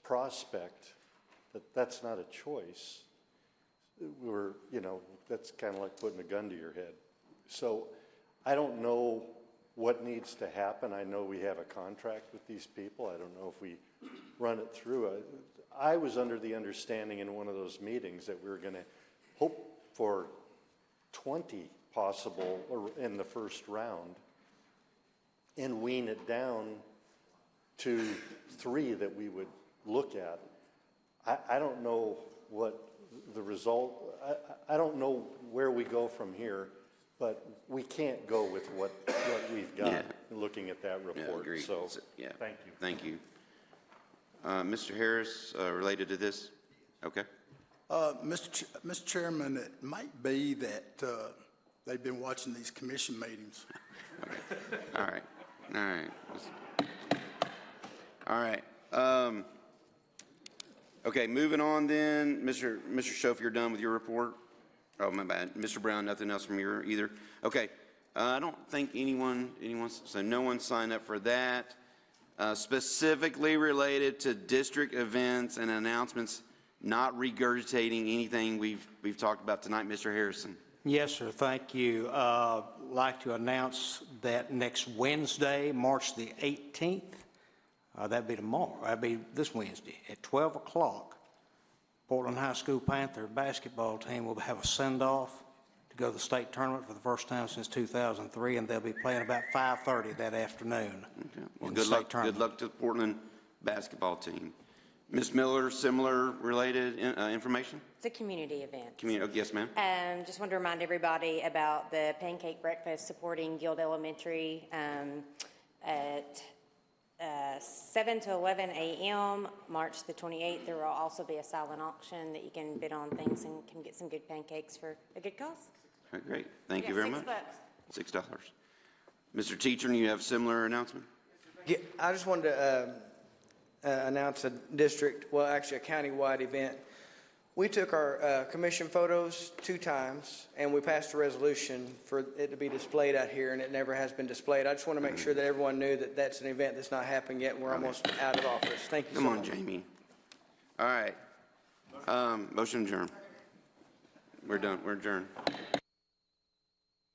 prospect, that's not a choice. That's kind of like putting a gun to your head. So I don't know what needs to happen. I know we have a contract with these people. I don't know if we run it through. I was under the understanding in one of those meetings that we were going to hope for 20 possible in the first round and wean it down to 3 that we would look at. I don't know what the result, I don't know where we go from here, but we can't go with what we've got looking at that report. agreed. So, Yeah. thank you. Thank you. Mr. Harris, related to this? Okay. Mr. Chairman, it might be that they've been watching these commission meetings. All right. Okay, moving on then. Mr. Schoaf, you're done with your report? Oh, my bad. Mr. Brown, nothing else from you either? Okay. I don't think so no one signed up for that. Specifically related to district events and announcements, not regurgitating anything we've talked about tonight, Mr. Harrison. Yes, sir, thank you. Like to announce that next Wednesday, March the 18th, that'd be tomorrow, that'd be this Wednesday, at 12 o'clock, Portland High School Panther basketball team will have a send-off to go to the state tournament for the first time since 2003, and they'll be playing about 5:30 that afternoon. Okay. Well, good luck to the Portland basketball team. Ms. Miller, similar related information? It's a community event. Yes, ma'am. Just want to remind everybody about the pancake breakfast supporting Guild Elementary at 7 to 11 a.m. March the 28th. There will also be a silent auction that you can bid on things and can get some good pancakes for a good cause. All right, great. Thank you very much. $6. $6. Mr. Teacher, you have similar announcement? Yeah, I just wanted to announce a district, well, actually a county-wide event. We took our commission photos 2 times, and we passed a resolution for it to be displayed out here, and it never has been displayed. I just want to make sure that everyone knew that that's an event that's not happened yet, and we're almost out of office. Thank you so much. Come on, Jamie. All right. Motion adjourned. We're done. We're adjourned.